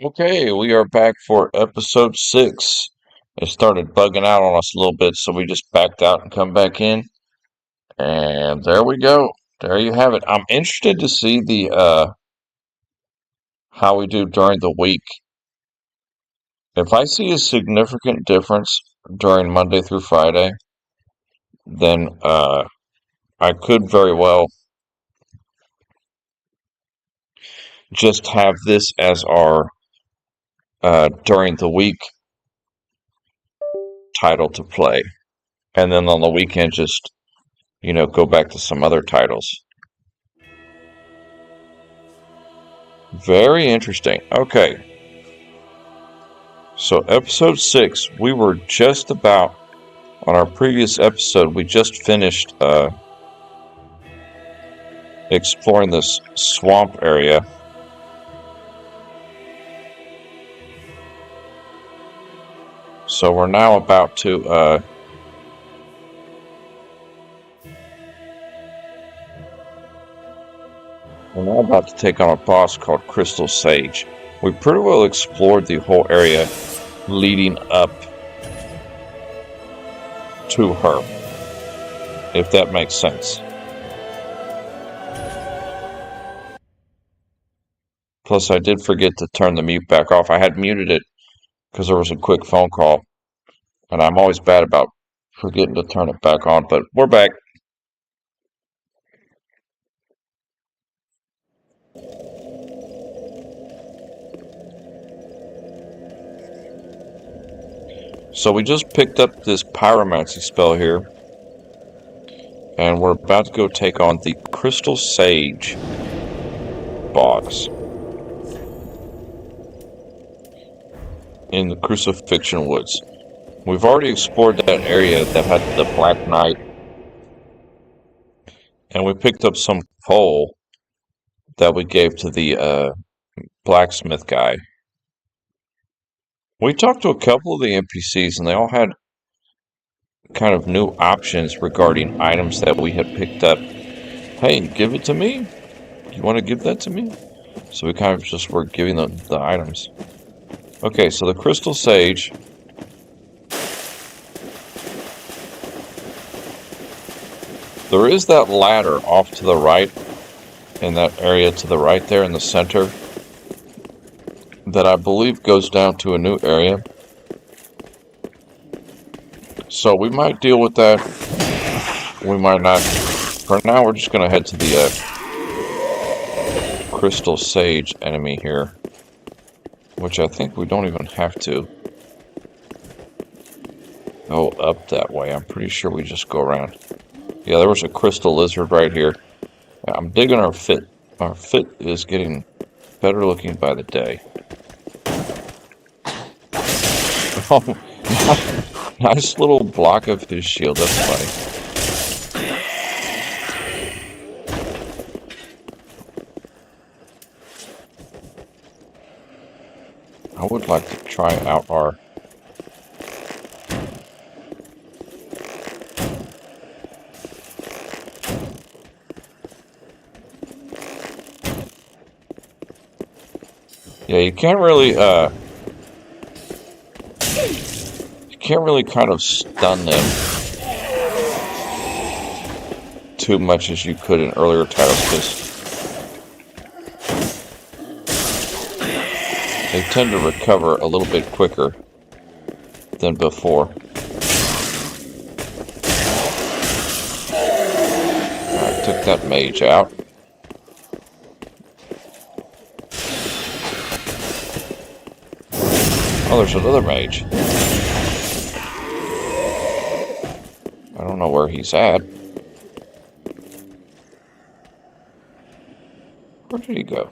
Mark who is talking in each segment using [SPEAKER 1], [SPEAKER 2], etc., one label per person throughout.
[SPEAKER 1] Okay, we are back for episode 6. It started bugging out on us a little bit, so we just backed out and come back in. And there we go. There you have it. I'm interested to see the how we do during the week. If I see a significant difference during Monday through Friday, then I could very well just have this as our during the week title to play. And then on the weekend just, go back to some other titles. Very interesting. Okay. So, episode 6, we were just about, on our previous episode, we just finished exploring this swamp area. So, we're now about to, take on a boss called Crystal Sage. We pretty well explored the whole area leading up to her, if that makes sense. Plus, I did forget to turn the mute back off. I had muted it because there was a quick phone call, and I'm always bad about forgetting to turn it back on, but we're back. So we just picked up this pyromancy spell here, and we're about to go take on the Crystal Sage boss in the Crucifixion Woods. We've already explored that area that had the Black Knight, and we picked up some coal that we gave to the blacksmith guy. We talked to a couple of the NPCs, and they all had kind of new options regarding items that we had picked up. Hey, give it to me? You want to give that to me? So we kind of just were giving them the items. Okay, so the Crystal Sage. There is that ladder off to the right, in that area to the right there in the center, that I believe goes down to a new area. So we might deal with that. We might not. For now, we're just going to head to the Crystal Sage enemy here, which I think we don't even have to go up that way. I'm pretty sure we just go around. Yeah, there was a crystal lizard right here. I'm digging our fit. Our fit is getting better looking by the day. Oh, nice little block of his shield. That's funny. I would like to try out our... Yeah, you can't really kind of stun them too much as you could in earlier titles, because they tend to recover a little bit quicker than before. I took that mage out. Oh, there's another mage. I don't know where he's at. Where did he go?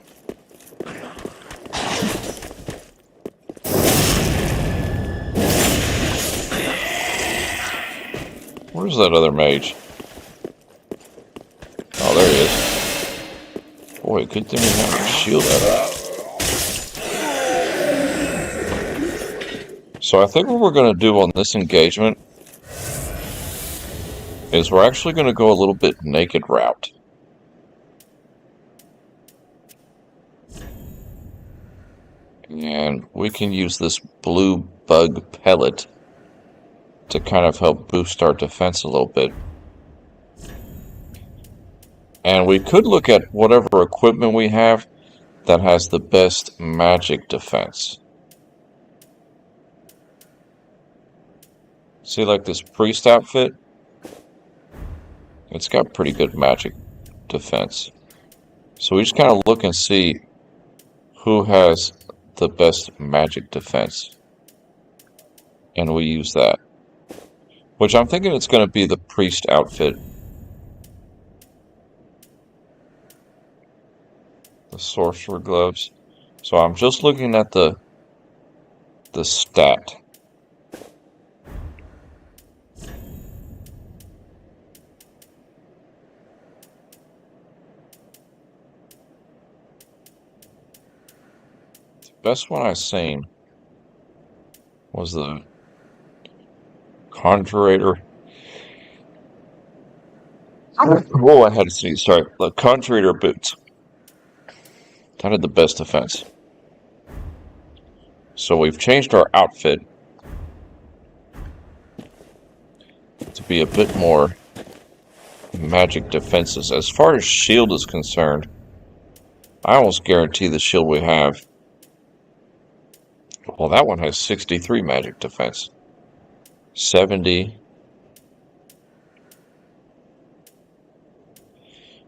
[SPEAKER 1] Where's that other mage? Oh, there he is. Boy, good thing we have a shield up. So I think what we're going to do on this engagement is we're actually going to go a little bit naked route. And we can use this blue bug pellet to kind of help boost our defense a little bit. And we could look at whatever equipment we have that has the best magic defense. See, like this priest outfit? It's got pretty good magic defense. So we just kind of look and see who has the best magic defense. And we use that. Which I'm thinking it's going to be the priest outfit. The sorcerer gloves. So I'm just looking at the stat. The best one I've seen was the Conjurator. Oh, I had to sneeze. Sorry. The Conjurator boots. That had the best defense. So we've changed our outfit to be a bit more magic defenses. As far as shield is concerned, I almost guarantee the shield we have. Well, that one has 63 magic defense. 70.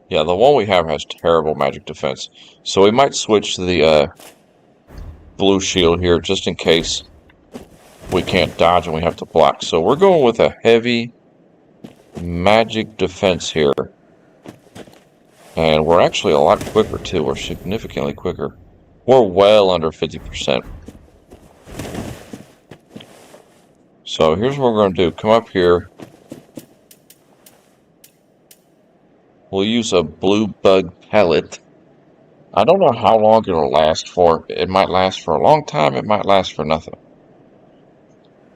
[SPEAKER 1] Yeah, the one we have has terrible magic defense. So we might switch to the blue shield here just in case we can't dodge and we have to block. So we're going with a heavy magic defense here. And we're actually a lot quicker too. We're significantly quicker. We're well under 50%. So here's what we're going to do. Come up here. We'll use a blue bug pellet. I don't know how long it'll last for. It might last for a long time. It might last for nothing.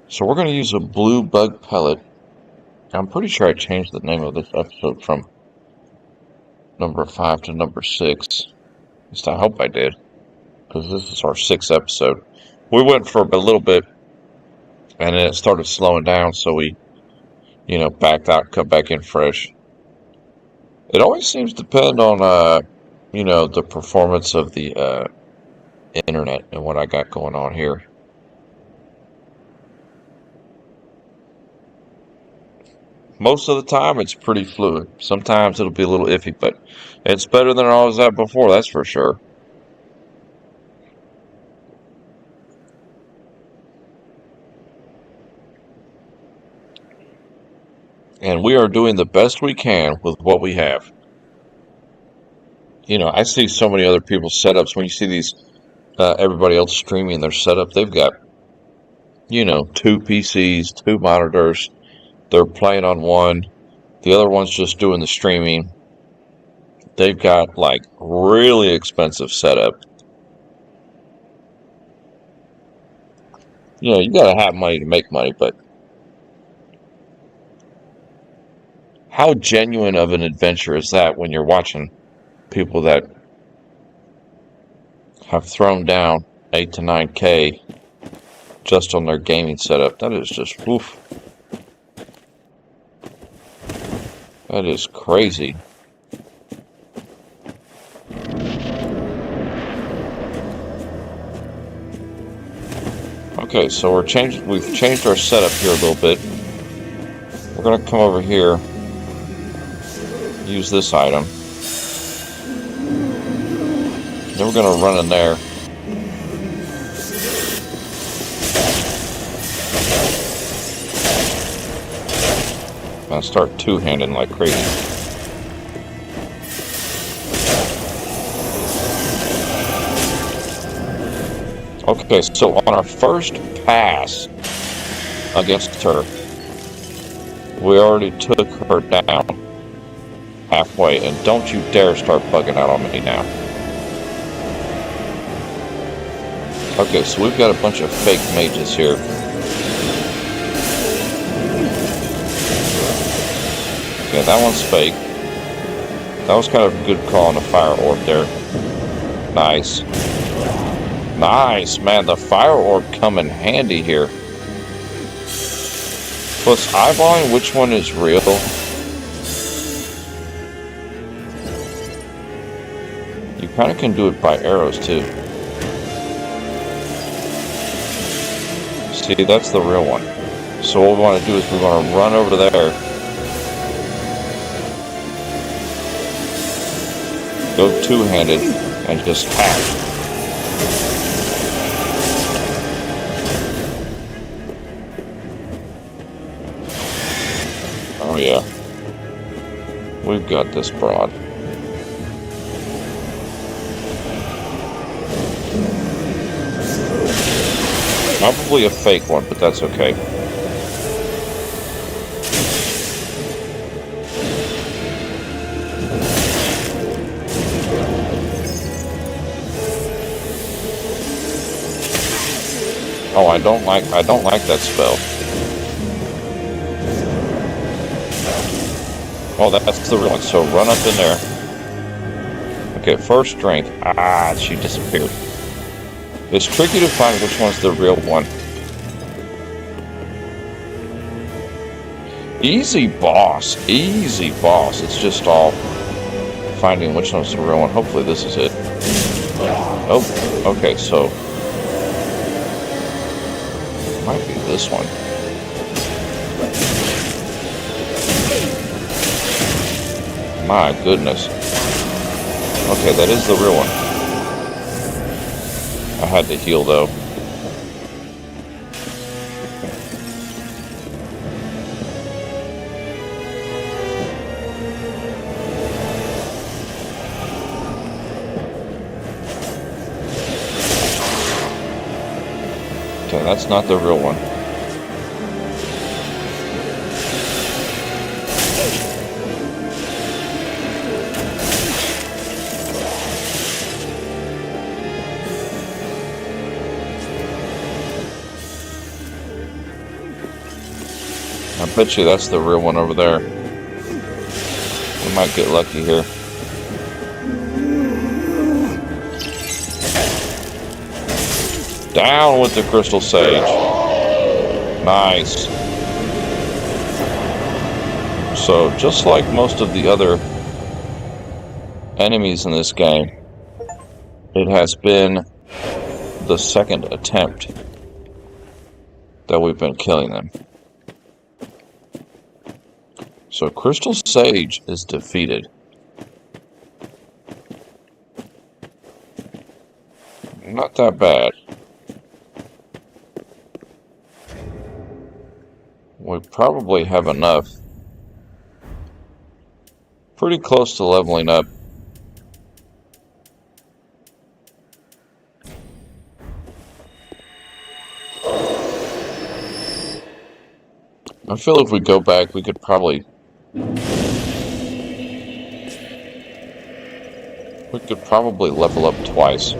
[SPEAKER 1] So we're going to use a blue bug pellet. I'm pretty sure I changed the name of this episode from number 5 to number 6. At least I hope I did. Because this is our 6th episode. We went for a little bit. And then it started slowing down. So we, backed out, cut back in fresh. It always seems to depend on, the performance of the internet and what I got going on here. Most of the time, it's pretty fluid. Sometimes it'll be a little iffy, but it's better than I was at before, that's for sure. And we are doing the best we can with what we have. I see so many other people's setups. When you see these, everybody else streaming their setup, they've got, 2 PCs, 2 monitors. They're playing on one. The other one's just doing the streaming. They've got, really expensive setup. You gotta have money to make money, but how genuine of an adventure is that when you're watching people that have thrown down 8 to 9K just on their gaming setup? That is just, oof. That is crazy. Okay, so we've changed our setup here a little bit. We're gonna come over here, use this item. Then we're gonna run in there. And start two-handing like crazy. Okay, so on our first pass against her, we already took her down halfway, and don't you dare start bugging out on me now. Okay, so we've got a bunch of fake mages here. Okay, that one's fake. That was kind of a good call on the fire orb there. Nice. Nice, man. The fire orb come in handy here. Plus eyeballing which one is real. You kind of can do it by arrows too. See, that's the real one. So what we want to do is we want to run over there. Go two-handed and just hack. Oh yeah. We've got this broad. Probably a fake one, but that's okay. Oh, I don't like that spell. Oh, that's the real one. So run up in there. Okay, first strength. Ah, she disappeared. It's tricky to find which one's the real one. Easy boss. Easy boss. It's just all finding which one's the real one. Hopefully this is it. Oh, okay, so it might be this one. My goodness. Okay, that is the real one. I had to heal though. Okay, that's not the real one. I bet you that's the real one over there. We might get lucky here. Down with the Crystal Sage. Nice. So, just like most of the other enemies in this game, it has been the second attempt that we've been killing them. So Crystal Sage is defeated. Not that bad. We probably have enough. Pretty close to leveling up. I feel if we go back, we could probably level up twice.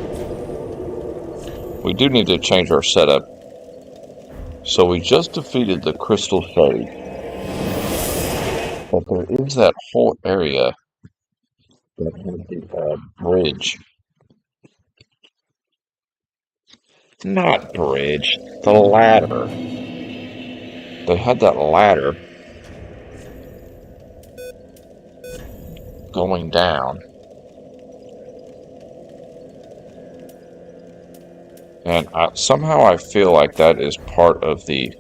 [SPEAKER 1] We do need to change our setup. So we just defeated the Crystal Sage. But there is that whole area that has the bridge. Not bridge, the ladder. They had that ladder going down. And somehow I feel like that is part of the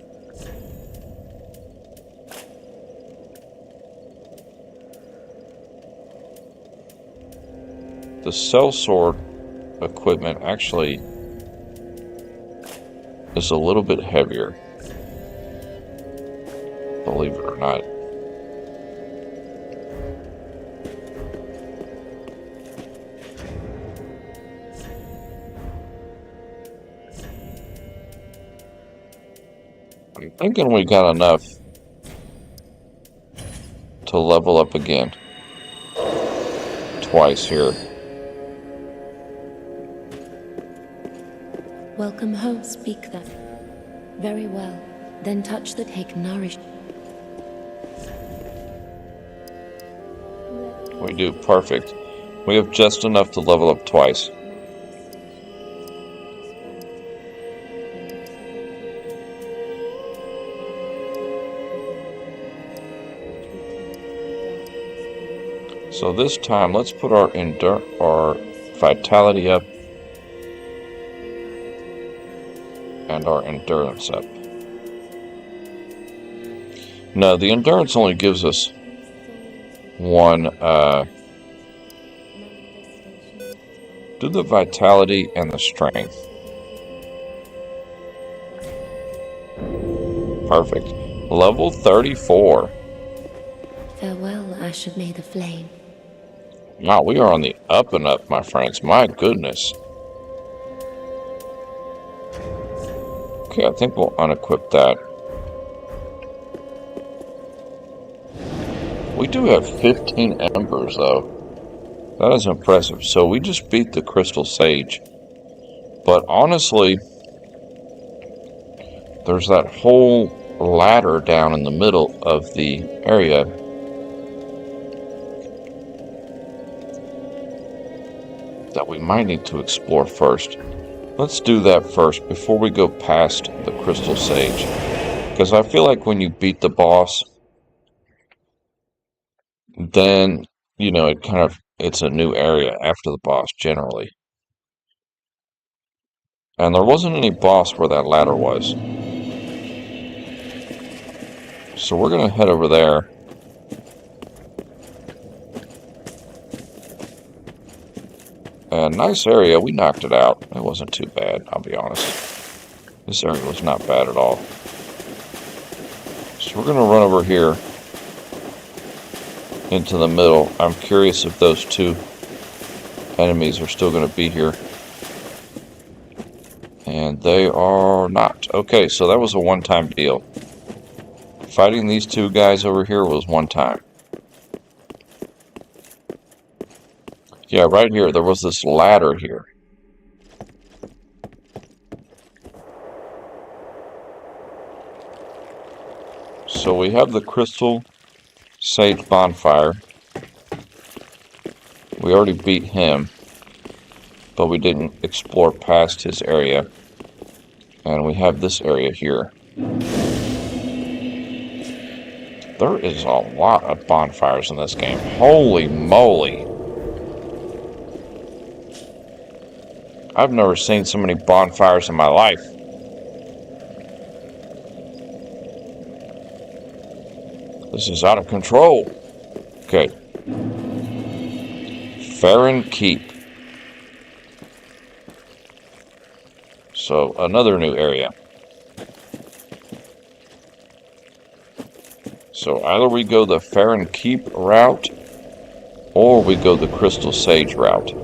[SPEAKER 1] sellsword equipment actually is a little bit heavier. Believe it or not. I'm thinking we got enough to level up again. Twice here.
[SPEAKER 2] Welcome home, speak then. Very well. Then touch the take nourish.
[SPEAKER 1] We do, perfect. We have just enough to level up twice. So this time, let's put our vitality up and our endurance up. No, the endurance only gives us one. Do the vitality and the strength. Perfect. Level 34.
[SPEAKER 2] Farewell, Ash of May the Flame.
[SPEAKER 1] Wow, we are on the up and up, my friends. My goodness. Okay, I think we'll unequip that. We do have 15 embers, though. That is impressive. So we just beat the Crystal Sage. But honestly, there's that whole ladder down in the middle of the area. That we might need to explore first. Let's do that first before we go past the Crystal Sage. Because I feel like when you beat the boss, then, you know, it's a new area after the boss, generally. And there wasn't any boss where that ladder was. So we're going to head over there. Nice area. We knocked it out. It wasn't too bad, I'll be honest. This area was not bad at all. So we're going to run over here into the middle. I'm curious if those two enemies are still going to be here. And they are not. Okay, so that was a one-time deal. Fighting these two guys over here was one time. Yeah, right here, there was this ladder here. So we have the Crystal Sage Bonfire. We already beat him, but we didn't explore past his area. And we have this area here. There is a lot of bonfires in this game. Holy moly! I've never seen so many bonfires in my life. This is out of control. Okay. Farron Keep. So, another new area. So, either we go the Farron Keep route, or we go the Crystal Sage route.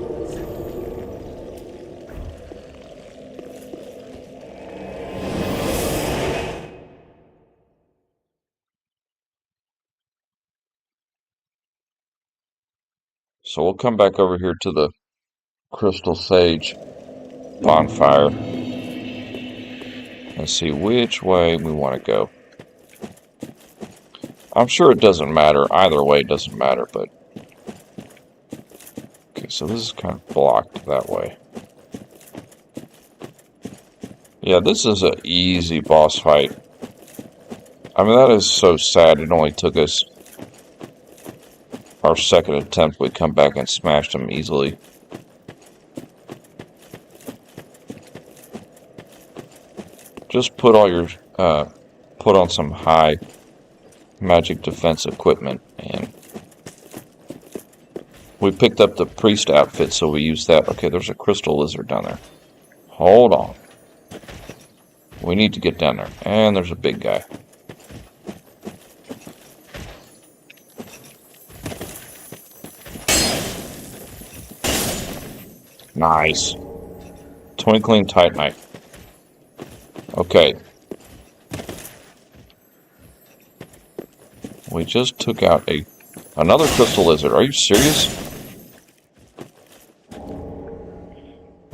[SPEAKER 1] So we'll come back over here to the Crystal Sage bonfire and see which way we want to go. I'm sure it doesn't matter. Either way, it doesn't matter, but... Okay, so this is kind of blocked that way. Yeah, this is an easy boss fight. I mean, that is so sad. It only took us our second attempt. We come back and smashed him easily. Just put all your, put on some high magic defense equipment, and we picked up the priest outfit, so we used that. Okay, there's a crystal lizard down there. Hold on. We need to get down there. And there's a big guy. Nice. Twinkling Titanite. Okay. We just took out another crystal lizard. Are you serious?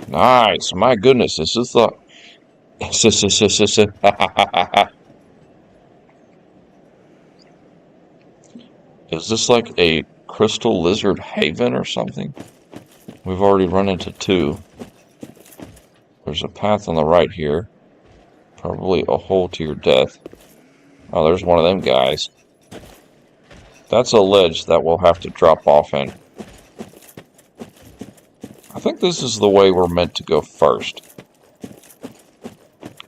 [SPEAKER 1] Nice. My goodness, this is the... Is this like a crystal lizard haven or something? We've already run into two. There's a path on the right here. Probably a hole to your death. Oh, there's one of them guys. That's a ledge that we'll have to drop off in. I think this is the way we're meant to go first.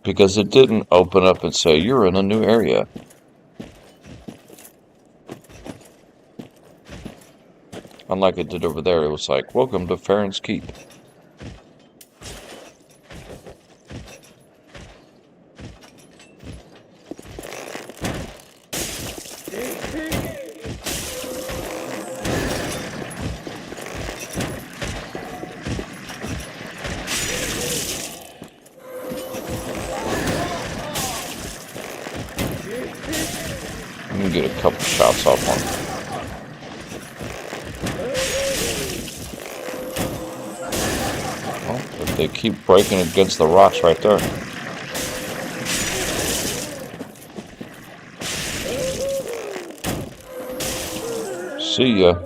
[SPEAKER 1] Because it didn't open up and say, you're in a new area. Unlike it did over there, it was like, welcome to Farron's Keep. I'm gonna get a couple shots off on him. Well, if they keep breaking against the rocks right there. See ya.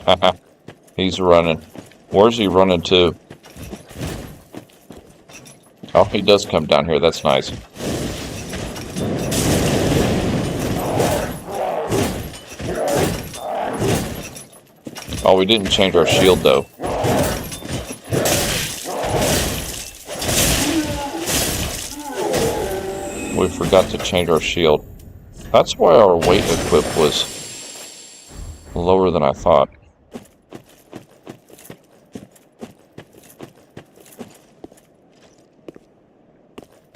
[SPEAKER 1] Haha, he's running. Where's he running to? Oh, he does come down here. That's nice. Oh, we didn't change our shield, though. We forgot to change our shield. That's why our weight equip was lower than I thought.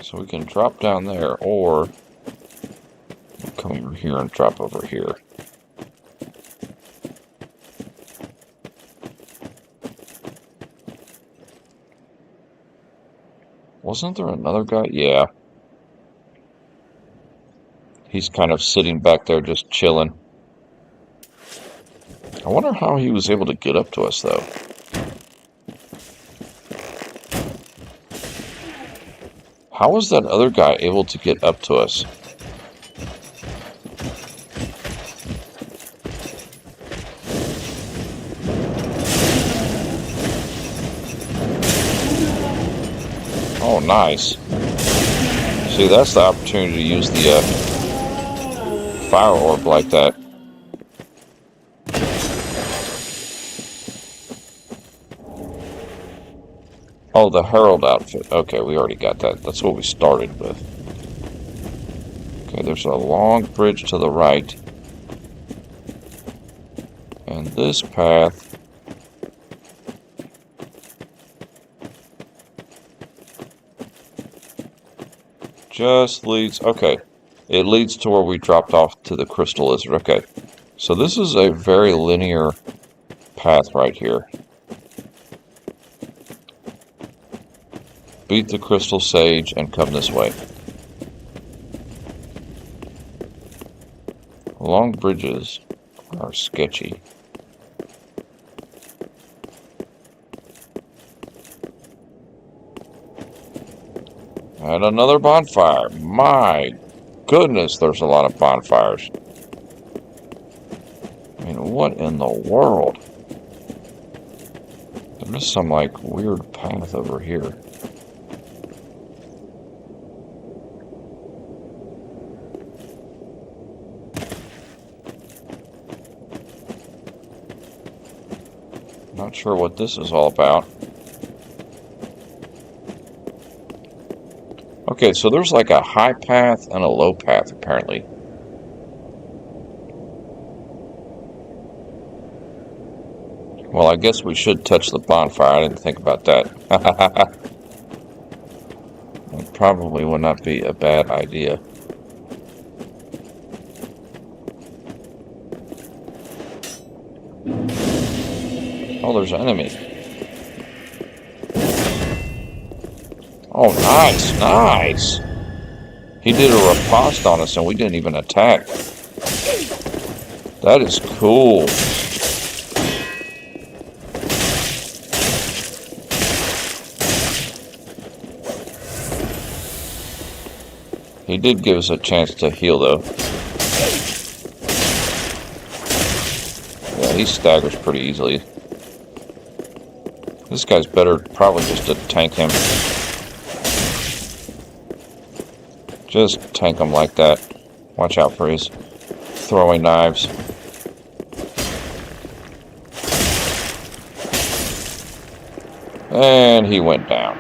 [SPEAKER 1] So we can drop down there, or come over here and drop over here. Wasn't there another guy? Yeah. He's kind of sitting back there just chilling. I wonder how he was able to get up to us, though. How was that other guy able to get up to us? Oh, nice. See, that's the opportunity to use the fire orb like that. Oh, the Herald outfit. Okay, we already got that. That's what we started with. Okay, there's a long bridge to the right. And this path just leads... Okay, it leads to where we dropped off to the Crystal Lizard. Okay, so this is a very linear path right here. Beat the Crystal Sage and come this way. Long bridges are sketchy. And another bonfire. My goodness, there's a lot of bonfires. I mean, what in the world? There is some, like, weird path over here. Not sure what this is all about. Okay, so there's like a high path and a low path, apparently. Well, I guess we should touch the bonfire. I didn't think about that. It probably would not be a bad idea. Oh, there's an enemy. Oh, nice, nice. He did a riposte on us and we didn't even attack. That is cool. He did give us a chance to heal, though. Yeah, he staggers pretty easily. This guy's better probably just to tank him. Just tank him like that. Watch out for his throwing knives. And he went down.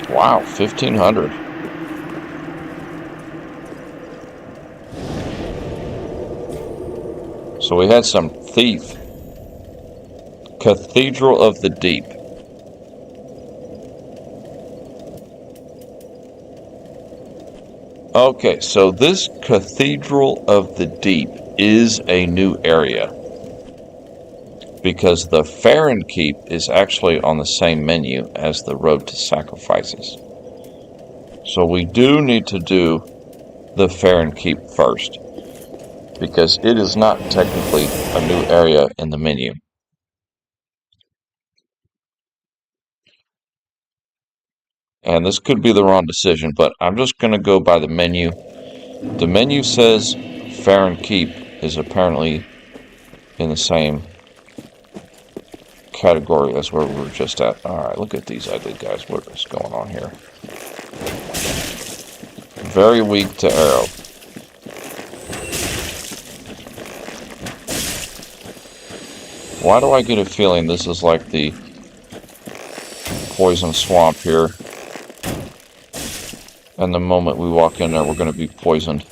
[SPEAKER 1] Wow, 1,500. So we had some thief. Cathedral of the Deep. Okay, so this Cathedral of the Deep is a new area, because the Farron Keep is actually on the same menu as the Road to Sacrifices. So we do need to do the Farron Keep first, because it is not technically a new area in the menu. And this could be the wrong decision, but I'm just going to go by the menu. The menu says Farron Keep is apparently in the same category as where we were just at. Alright, look at these ugly guys. What is going on here? Very weak to arrow. Why do I get a feeling this is like the poison swamp here? And the moment we walk in there, we're going to be poisoned.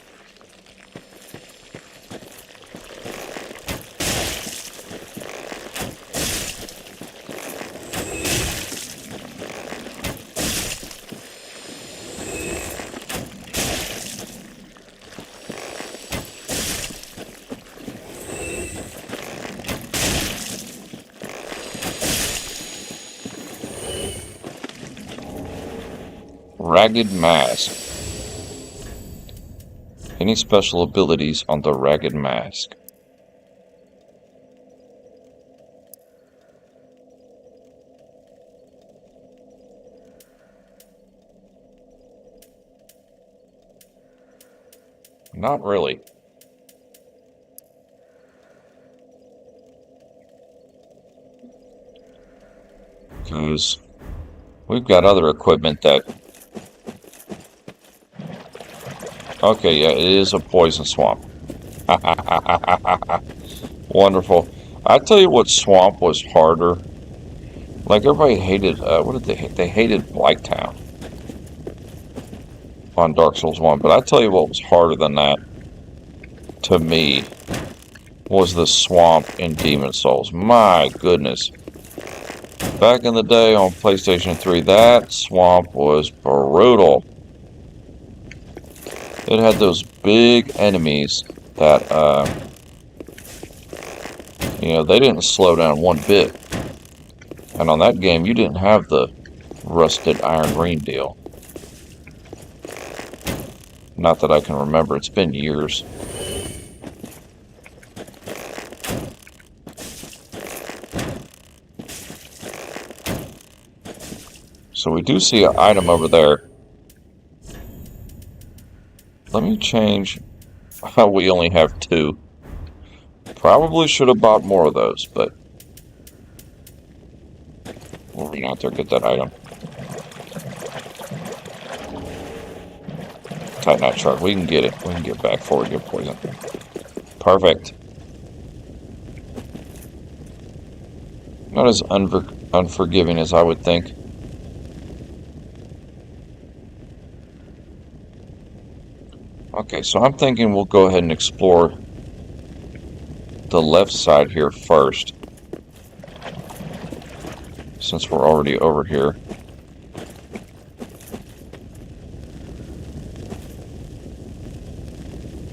[SPEAKER 1] Ragged Mask. Any special abilities on the Ragged Mask? Not really. Because we've got other equipment that... Okay, yeah, it is a poison swamp. Wonderful. I tell you what swamp was harder. Like, everybody hated, what did they hate? They hated Blighttown on Dark Souls 1. But I tell you what was harder than that, to me, was the swamp in Demon's Souls. My goodness. Back in the day on PlayStation 3, that swamp was brutal. It had those big enemies that, you know, they didn't slow down one bit. And on that game, you didn't have the rusted iron ring deal. Not that I can remember. It's been years. So we do see an item over there. Let me change how we only have 2. Probably should have bought more of those, but we'll run out there and get that item. Titanite shard. We can get it. We can get back before we get poisoned. Perfect. Not as unforgiving as I would think. Okay, so I'm thinking we'll go ahead and explore the left side here first, since we're already over here.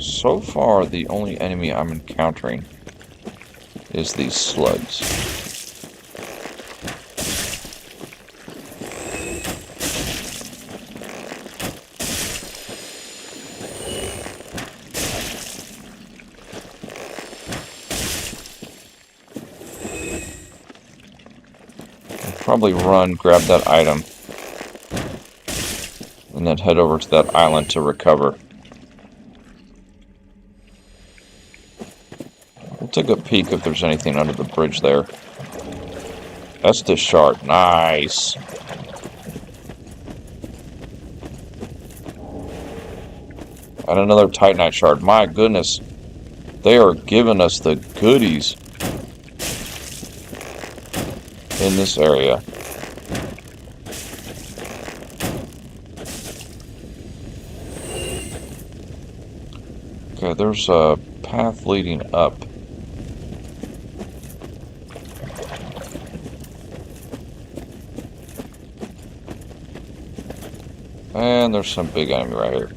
[SPEAKER 1] So far, the only enemy I'm encountering is these slugs. Probably run, grab that item, and then head over to that island to recover. take a peek if there's anything under the bridge there. That's the shard. Nice. And another Titanite shard. My goodness. They are giving us the goodies in this area. Okay, there's a path leading up. And there's some big enemy right here.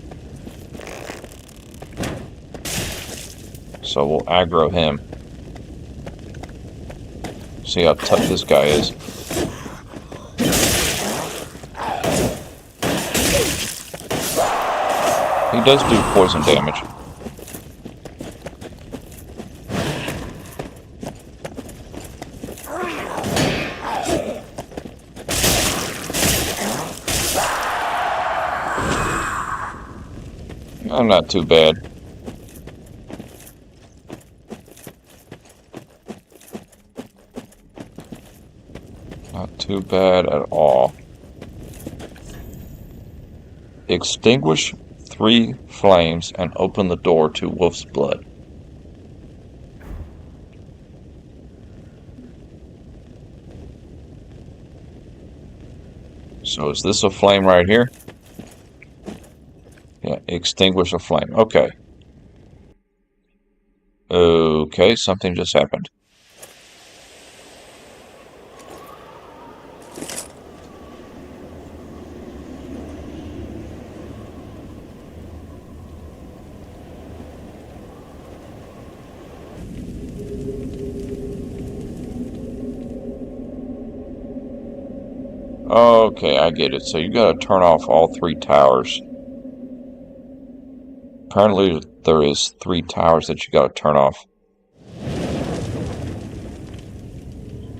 [SPEAKER 1] So we'll aggro him. See how tough this guy is. He does do poison damage. I'm not too bad. Not too bad at all. Extinguish 3 flames and open the door to Wolf's Blood. So is this a flame right here? Yeah, extinguish a flame. Okay. Okay, something just happened. Okay, I get it. So you gotta turn off all 3 towers. Apparently there is 3 towers that you gotta turn off.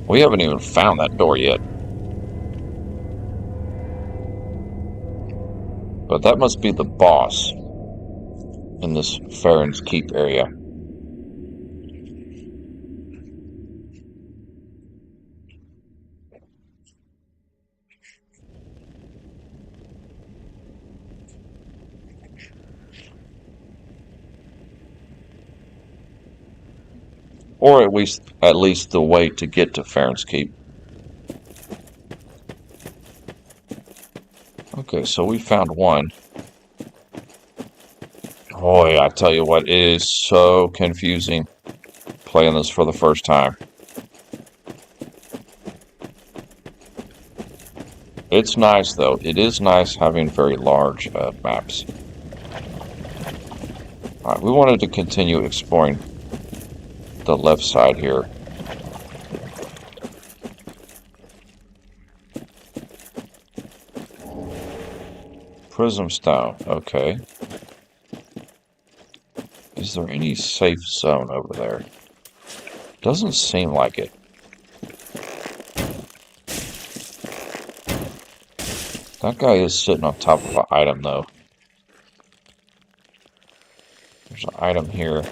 [SPEAKER 1] We haven't even found that door yet. But that must be the boss in this Farron's Keep area. Or at least the way to get to Farron's Keep. Okay, so we found one. Boy, I tell you what, it is so confusing playing this for the first time. It's nice, though. It is nice having very large maps. Alright, we wanted to continue exploring the left side here. Prism stone, okay. Is there any safe zone over there? Doesn't seem like it. That guy is sitting on top of an item, though. There's an item here.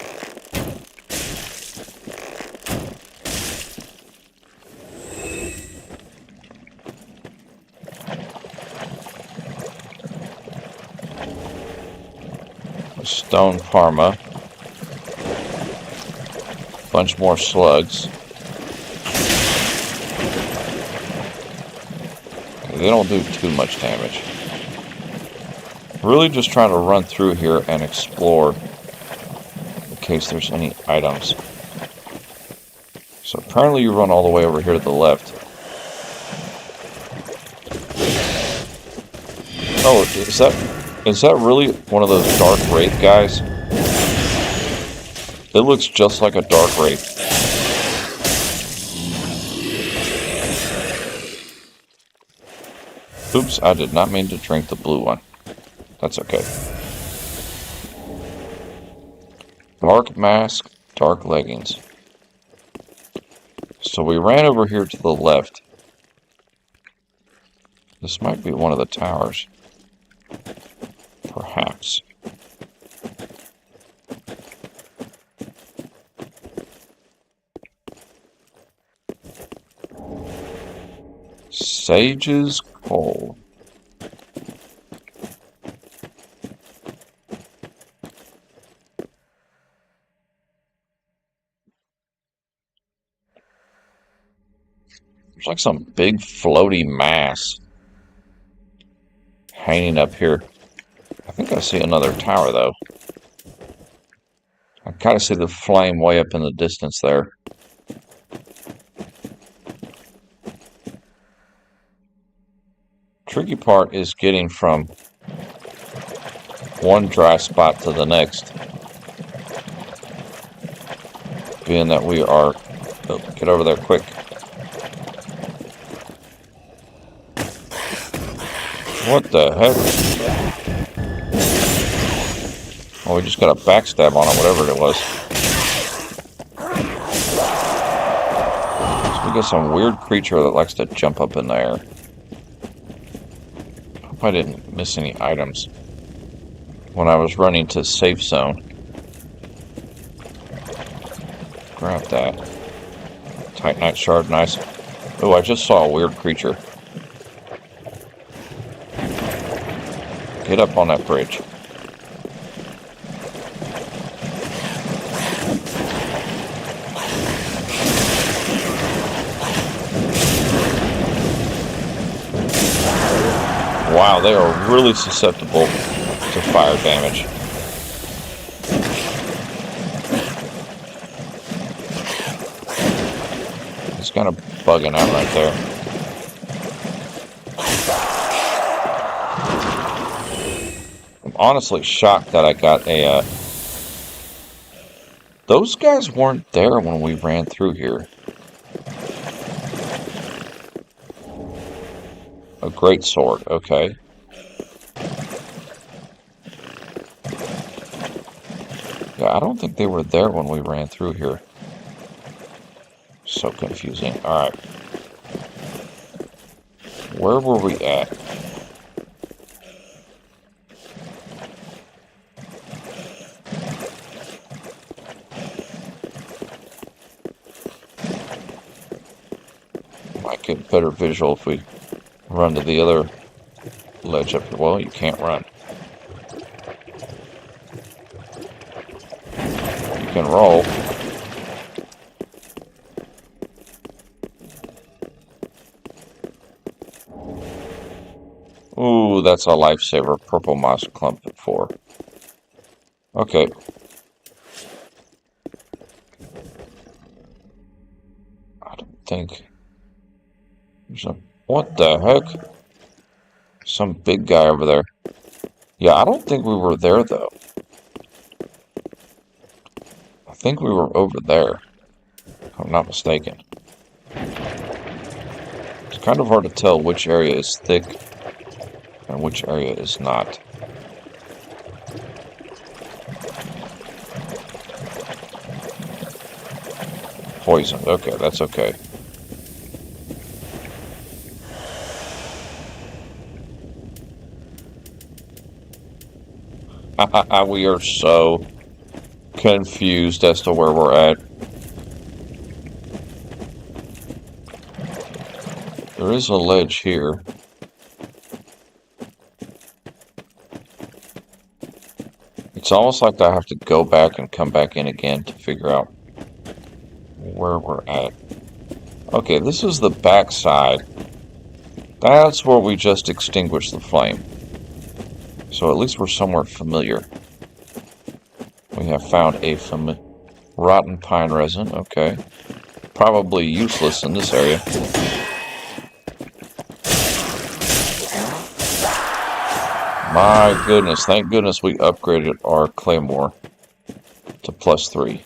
[SPEAKER 1] A stone parma. Bunch more slugs. They don't do too much damage. Really just trying to run through here and explore in case there's any items. So apparently you run all the way over here to the left. Oh, is that really one of those Dark Wraith guys? It looks just like a Dark Wraith. Oops, I did not mean to drink the blue one. That's okay. Dark mask, dark leggings. So we ran over here to the left. This might be one of the towers. Perhaps. Sage's Cove. There's like some big floaty mass hanging up here. I think I see another tower, though. I kind of see the flame way up in the distance there. Tricky part is getting from one dry spot to the next. Being that we are... Oh, get over there quick. What the heck? Oh, we just got a backstab on it, whatever it was. So we got some weird creature that likes to jump up in the air. Hope I didn't miss any items when I was running to safe zone. Grab that. Titanite shard, nice. Oh, I just saw a weird creature. Get up on that bridge. Wow, they are really susceptible to fire damage. He's kind of bugging out right there. I'm honestly shocked that I got a... Those guys weren't there when we ran through here. A great sword, okay. Yeah, I don't think they were there when we ran through here. So confusing. Alright. Where were we at? Might get better visual if we run to the other ledge up here. Well, you can't run. You can roll. Ooh, that's a lifesaver. Purple moss clump at 4. Okay. I don't think... There's a... What the heck? Some big guy over there. Yeah, I don't think we were there, though. I think we were over there, if I'm not mistaken. It's kind of hard to tell which area is thick and which area is not. Poisoned. Okay, that's okay. We are so confused as to where we're at. There is a ledge here. It's almost like I have to go back and come back in again to figure out where we're at. Okay, this is the back side. That's where we just extinguished the flame. So at least we're somewhere familiar. We have found a rotten pine resin. Okay. Probably useless in this area. My goodness. Thank goodness we upgraded our claymore to +3.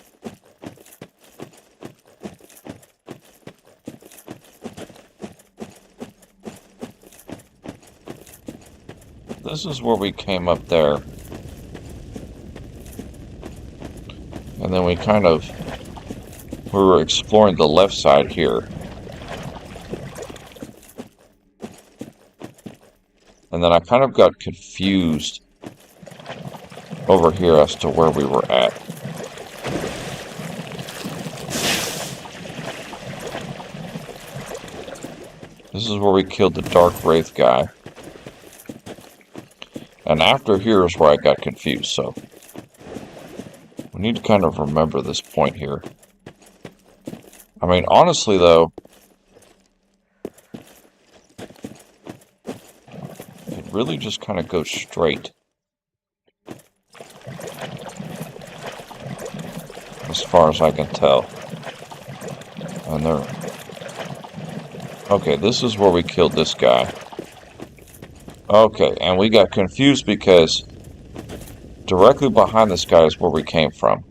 [SPEAKER 1] This is where we came up there. And then we we were exploring the left side here. And then I kind of got confused over here as to where we were at. This is where we killed the Dark Wraith guy. And after here is where I got confused, so we need to kind of remember this point here. I mean, honestly, though, it really just kind of goes straight. As far as I can tell. And there... Okay, this is where we killed this guy. Okay, and we got confused because directly behind this guy is where we came from.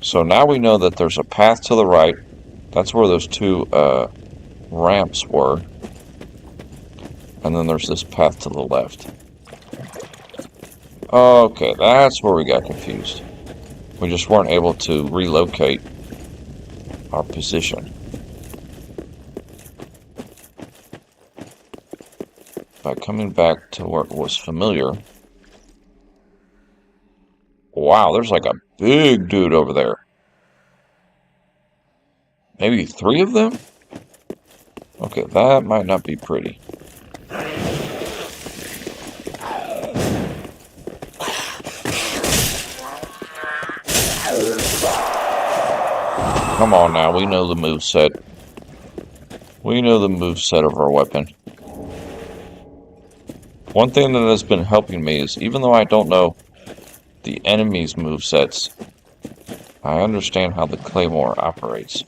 [SPEAKER 1] So now we know that there's a path to the right. That's where those two ramps were. And then there's this path to the left. Okay, that's where we got confused. We just weren't able to relocate our position. By coming back to where it was familiar. Wow, there's like a big dude over there. Maybe 3 of them? Okay, that might not be pretty. Come on now, we know the moveset. We know the moveset of our weapon. One thing that has been helping me is, even though I don't know the enemy's movesets, I understand how the Claymore operates.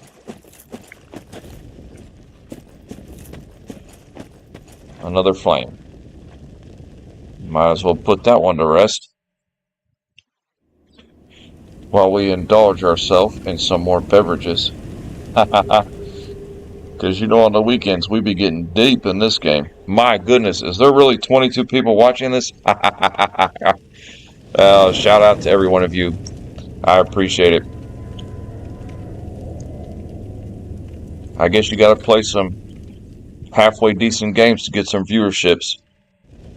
[SPEAKER 1] Another flame. Might as well put that one to rest. While we indulge ourselves in some more beverages. Because you know on the weekends we be getting deep in this game. My goodness, is there really 22 people watching this? Shout out to every one of you. I appreciate it. I guess you gotta play some halfway decent games to get some viewerships.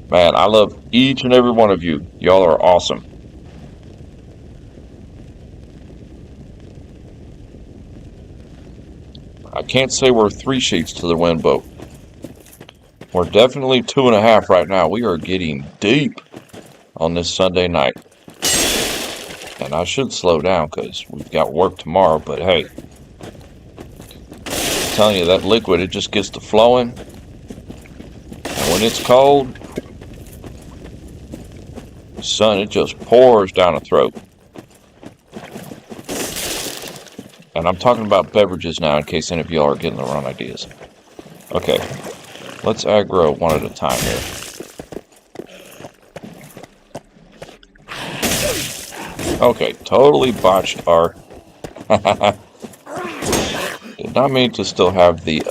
[SPEAKER 1] Man, I love each and every one of you. Y'all are awesome. I can't say we're 3 sheets to the wind, but we're definitely 2.5 right now. We are getting deep on this Sunday night. And I should slow down because we've got work tomorrow, but hey. I'm telling you, that liquid, it just gets to flowing. And when it's cold, son, it just pours down the throat. And I'm talking about beverages now in case any of y'all are getting the wrong ideas. Okay, let's aggro one at a time here. Okay, totally botched our... Did not mean to still have the,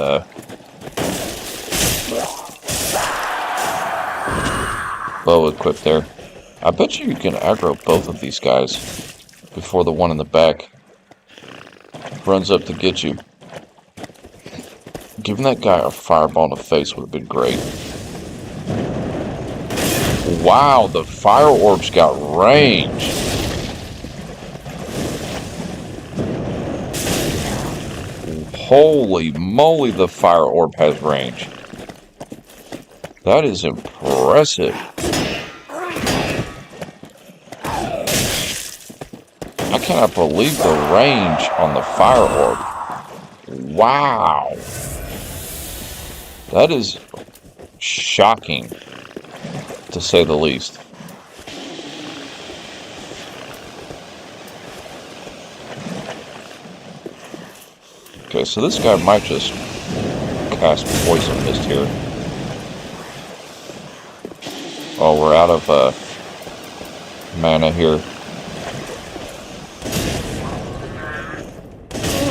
[SPEAKER 1] bow equipped there. I bet you can aggro both of these guys before the one in the back runs up to get you. Giving that guy a fireball in the face would have been great. Wow, the fire orbs got range. Holy moly, the fire orb has range. That is impressive. I cannot believe the range on the fire orb. Wow. That is shocking, to say the least. Okay, so this guy might just cast Poison Mist here. Oh, we're out of mana here.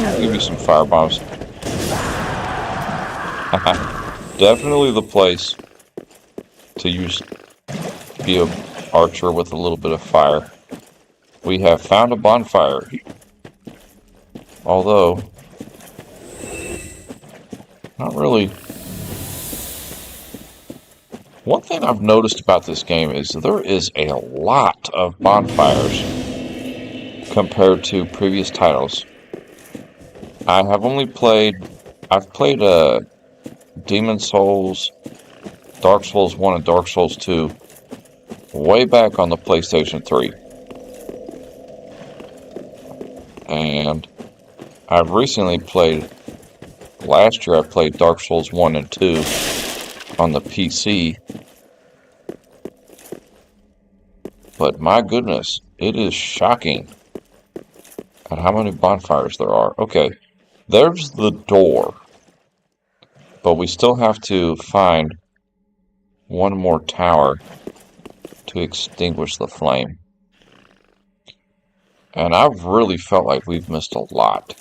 [SPEAKER 1] I'll give you some firebombs. Definitely the place to be an archer with a little bit of fire. We have found a bonfire. Although, not really. One thing I've noticed about this game is there is a lot of bonfires compared to previous titles. I've played Demon Souls, Dark Souls 1 and Dark Souls 2 way back on the PlayStation 3. And I've recently played, last year I played Dark Souls 1 and 2 on the PC. But my goodness, it is shocking at how many bonfires there are. Okay, there's the door. But we still have to find one more tower to extinguish the flame. And I've really felt like we've missed a lot.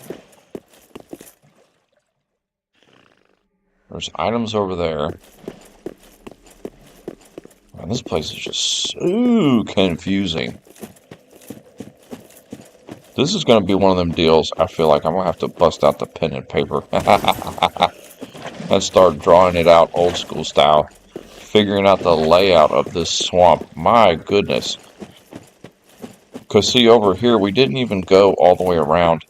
[SPEAKER 1] There's items over there. Man, this place is just so confusing. This is going to be one of them deals I feel like I'm going to have to bust out the pen and paper and start drawing it out old school style. Figuring out the layout of this swamp. My goodness. Because see, over here, we didn't even go all the way around.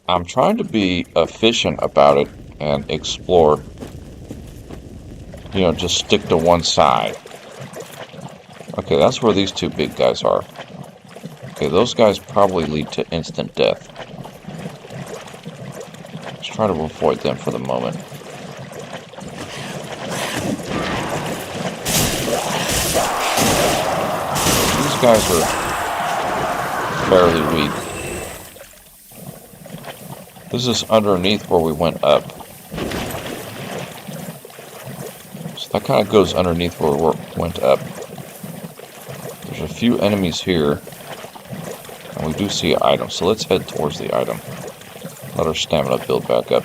[SPEAKER 1] I'm trying to be efficient about it and explore. You know, just stick to one side. Okay, that's where these two big guys are. Okay, those guys probably lead to instant death. Let's try to avoid them for the moment. These guys are fairly weak. This is underneath where we went up. So that kind of goes underneath where we went up. There's a few enemies here. And we do see items. So let's head towards the item. Let our stamina build back up.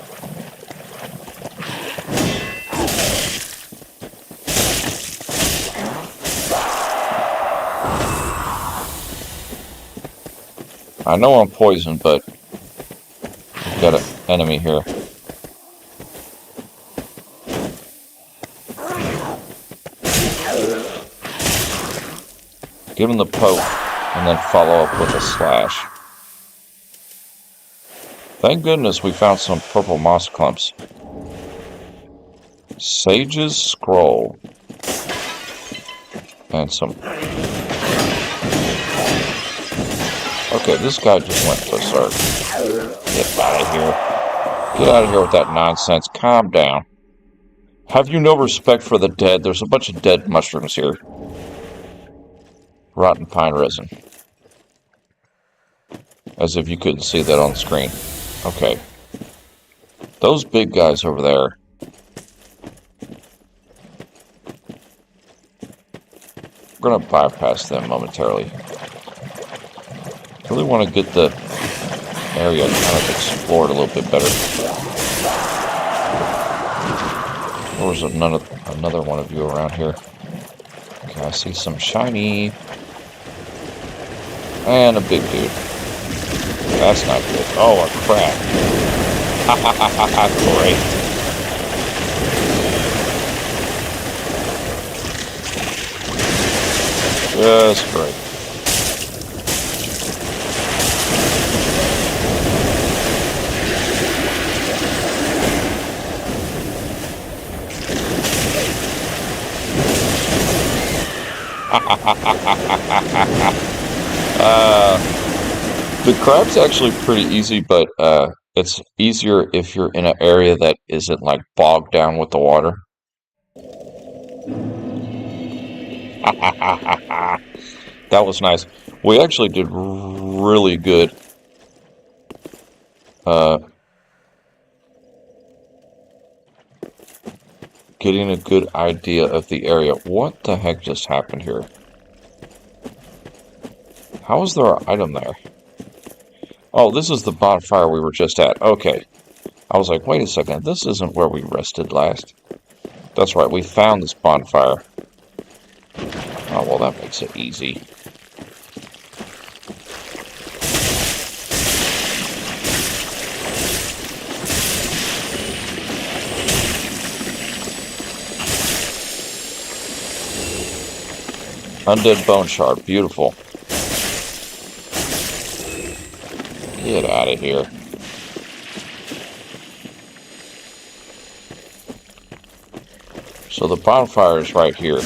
[SPEAKER 1] I know I'm poisoned, but we've got an enemy here. Give him the poke, and then follow up with a slash. Thank goodness we found some purple moss clumps. Sage's Scroll. And some... Okay, this guy just went berserk. Get out of here. Get out of here with that nonsense. Calm down. Have you no respect for the dead? There's a bunch of dead mushrooms here. Rotten pine resin. As if you couldn't see that on the screen. Okay. Those big guys over there. We're going to bypass them momentarily. Really want to get the area kind of explored a little bit better. There was another one of you around here. Okay, I see some shiny. And a big dude. That's not good. Oh, a crap. Ha ha ha ha ha, great. Just great. The crab's actually pretty easy, but it's easier if you're in an area that isn't like bogged down with the water. That was nice. We actually did really good. Getting a good idea of the area. What the heck just happened here? How is there an item there? Oh, this is the bonfire we were just at. Okay. I was like, wait a second. This isn't where we rested last. That's right. We found this bonfire. Oh, well, that makes it easy. Undead bone shard. Beautiful. Get out of here. So the bonfire is right here.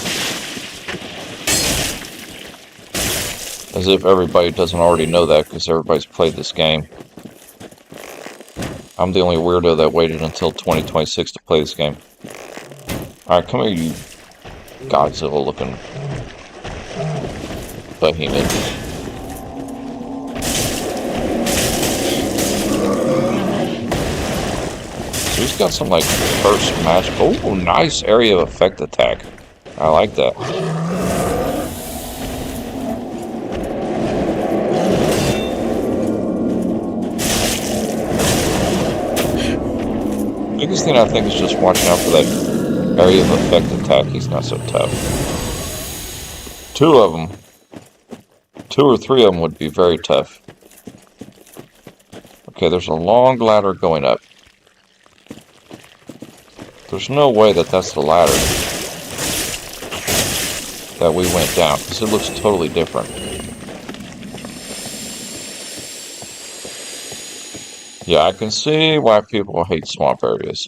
[SPEAKER 1] As if everybody doesn't already know that, because everybody's played this game. I'm the only weirdo that waited until 2026 to play this game. Alright, come here, you Godzilla-looking behemoth. So he's got some, like, first match. Oh, nice area of effect attack. I like that. Biggest thing I think is just watching out for that area of effect attack. He's not so tough. Two or three of them would be very tough. Okay, there's a long ladder going up. There's no way that that's the ladder that we went down, because it looks totally different. Yeah, I can see why people hate swamp areas.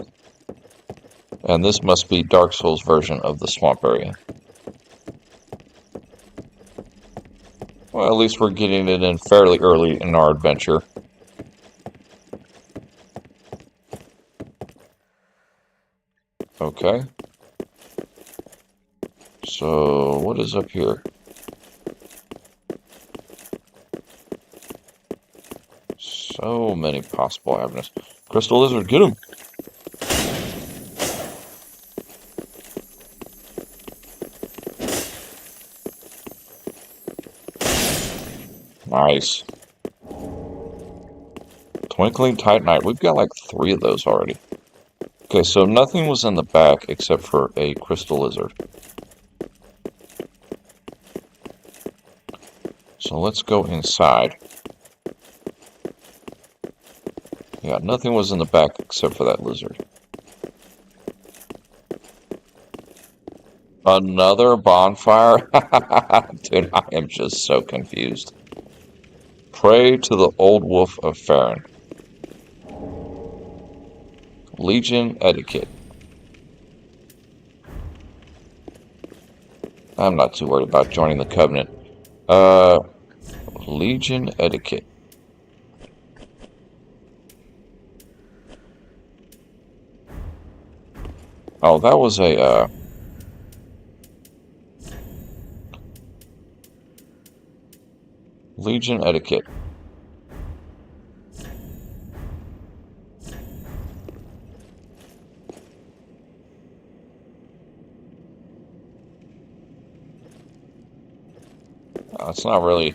[SPEAKER 1] And this must be Dark Souls' version of the swamp area. Well, at least we're getting it in fairly early in our adventure. Okay. So, what is up here? So many possible avenues. Crystal Lizard, get him! Nice. Twinkling Titanite. We've got like 3 of those already. Okay, so nothing was in the back except for a Crystal Lizard. So let's go inside. Yeah, nothing was in the back except for that lizard. Another bonfire? Dude, I am just so confused. Pray to the old wolf of Farron. Legion etiquette. I'm not too worried about joining the Covenant. Legion etiquette. Oh, that was a, Legion etiquette. It's not really...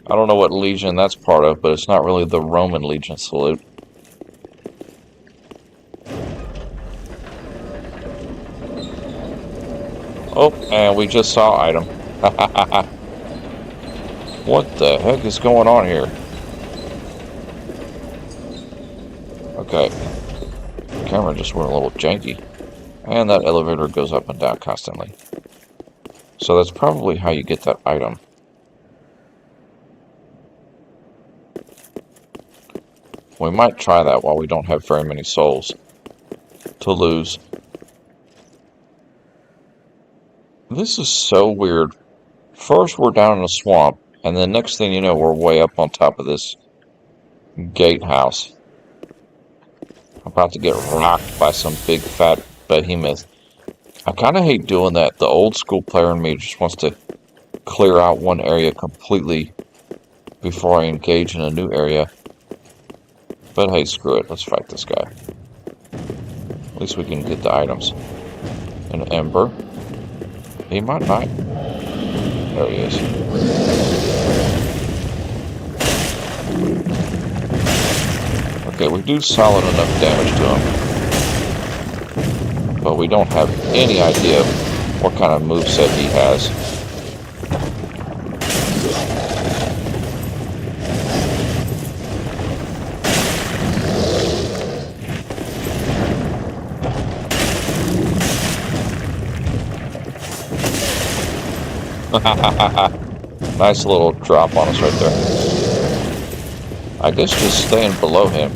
[SPEAKER 1] I don't know what Legion that's part of, but it's not really the Roman Legion salute. Oh, and we just saw item. What the heck is going on here? Okay. The camera just went a little janky. And that elevator goes up and down constantly. So that's probably how you get that item. We might try that while we don't have very many souls to lose. This is so weird. First we're down in a swamp, and then next thing you know we're way up on top of this gatehouse. I'm about to get rocked by some big fat behemoth. I kind of hate doing that. The old school player in me just wants to clear out one area completely before I engage in a new area. But hey, screw it. Let's fight this guy. At least we can get the items. An ember. He might not. There he is. Okay, we do solid enough damage to him. But we don't have any idea what kind of moveset he has. Nice little drop on us right there. I guess just staying below him.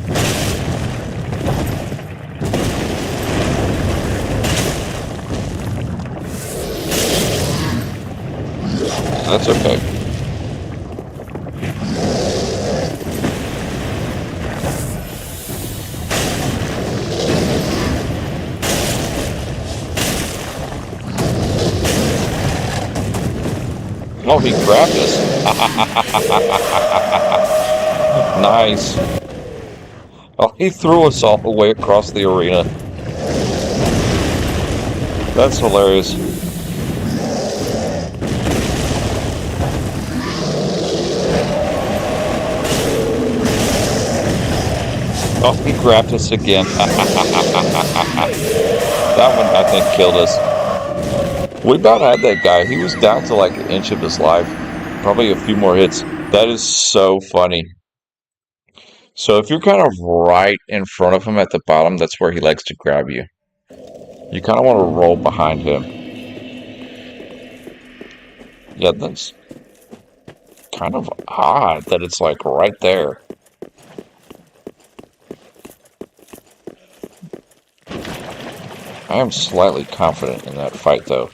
[SPEAKER 1] That's okay. Oh, he grabbed us. Nice. Oh, he threw us all the way across the arena. That's hilarious. Oh, he grabbed us again. That one, I think, killed us. We about had that guy. He was down to like an inch of his life. Probably a few more hits. That is so funny. So if you're kind of right in front of him at the bottom, that's where he likes to grab you. You kind of want to roll behind him. Yeah, that's kind of odd that it's like right there. I am slightly confident in that fight, though.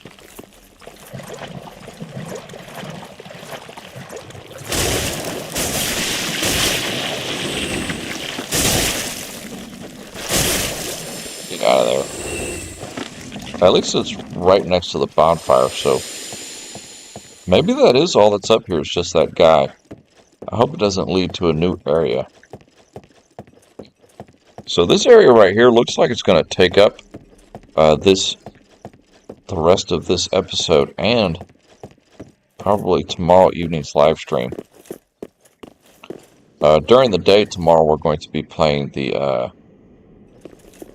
[SPEAKER 1] Get out of there. At least it's right next to the bonfire, so maybe that is all that's up here. It's just that guy. I hope it doesn't lead to a new area. So this area right here looks like it's going to take up the rest of this episode and probably tomorrow evening's live stream. During the day tomorrow, we're going to be playing the.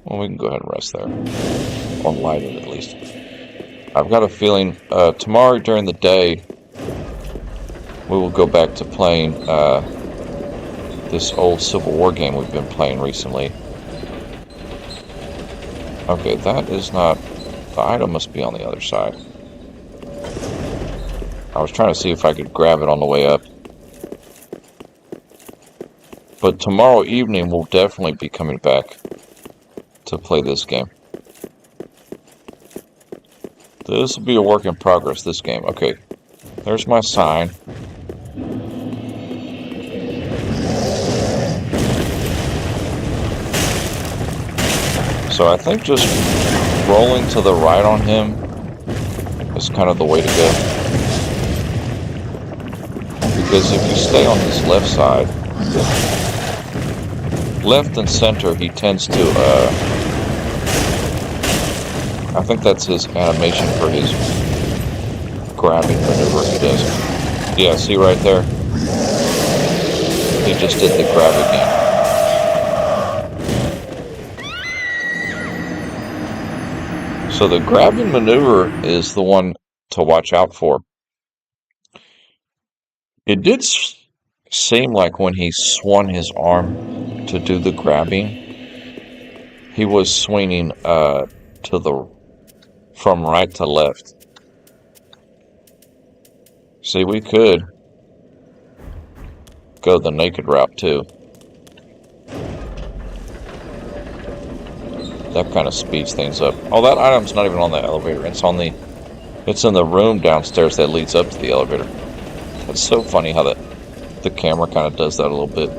[SPEAKER 1] Well, we can go ahead and rest there, or light it at least. I've got a feeling tomorrow during the day we will go back to playing this old Civil War game we've been playing recently. Okay, that is not... The item must be on the other side. I was trying to see if I could grab it on the way up. But tomorrow evening we'll definitely be coming back to play this game. This will be a work in progress, this game. Okay, there's my sign. So I think just rolling to the right on him is kind of the way to go. Because if you stay on his left side, left and center, he tends to, I think that's his animation for his grabbing maneuver he does. Yeah, see right there? He just did the grab again. So the grabbing maneuver is the one to watch out for. It did seem like when he swung his arm to do the grabbing, he was swinging from right to left. See, we could go the naked route too. That kind of speeds things up. Oh, that item's not even on the elevator. It's in the room downstairs that leads up to the elevator. It's so funny how the camera kind of does that a little bit.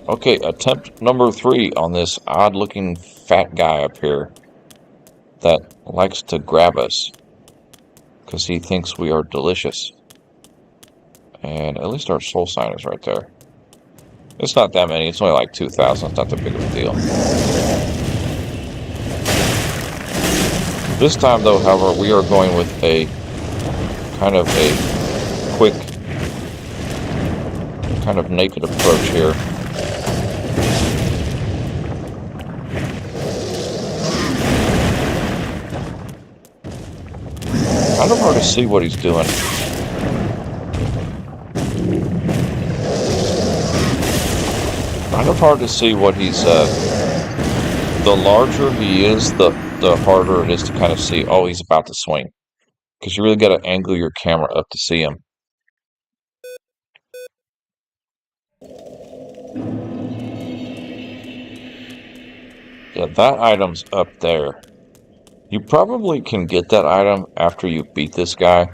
[SPEAKER 1] Okay, attempt number 3 on this odd-looking fat guy up here that likes to grab us because he thinks we are delicious. And at least our soul sign is right there. It's not that many. It's only like 2,000. It's not that big of a deal. This time, though, however, we are going with a kind of a quick, kind of naked approach here. Kind of hard to see what he's doing. Kind of hard to see what he's, the larger he is, the harder it is to kind of see, oh, he's about to swing. Because you really got to angle your camera up to see him. Yeah, that item's up there. You probably can get that item after you beat this guy.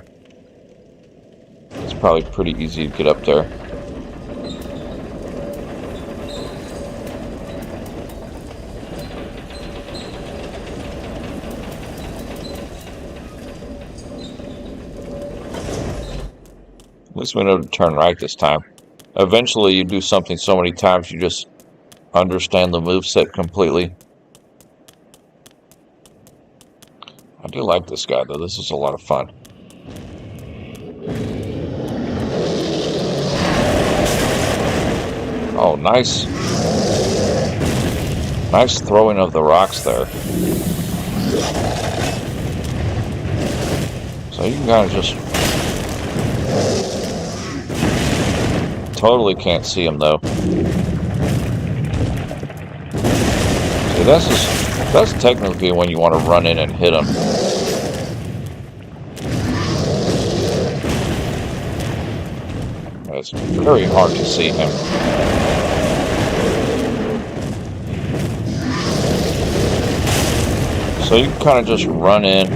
[SPEAKER 1] It's probably pretty easy to get up there. At least we know to turn right this time. Eventually, you do something so many times you just understand the moveset completely. I do like this guy, though. This is a lot of fun. Oh, nice. Nice throwing of the rocks there. So you can kind of just... Totally can't see him, though. See, that's technically when you want to run in and hit him. It's very hard to see him. So you can kind of just run in,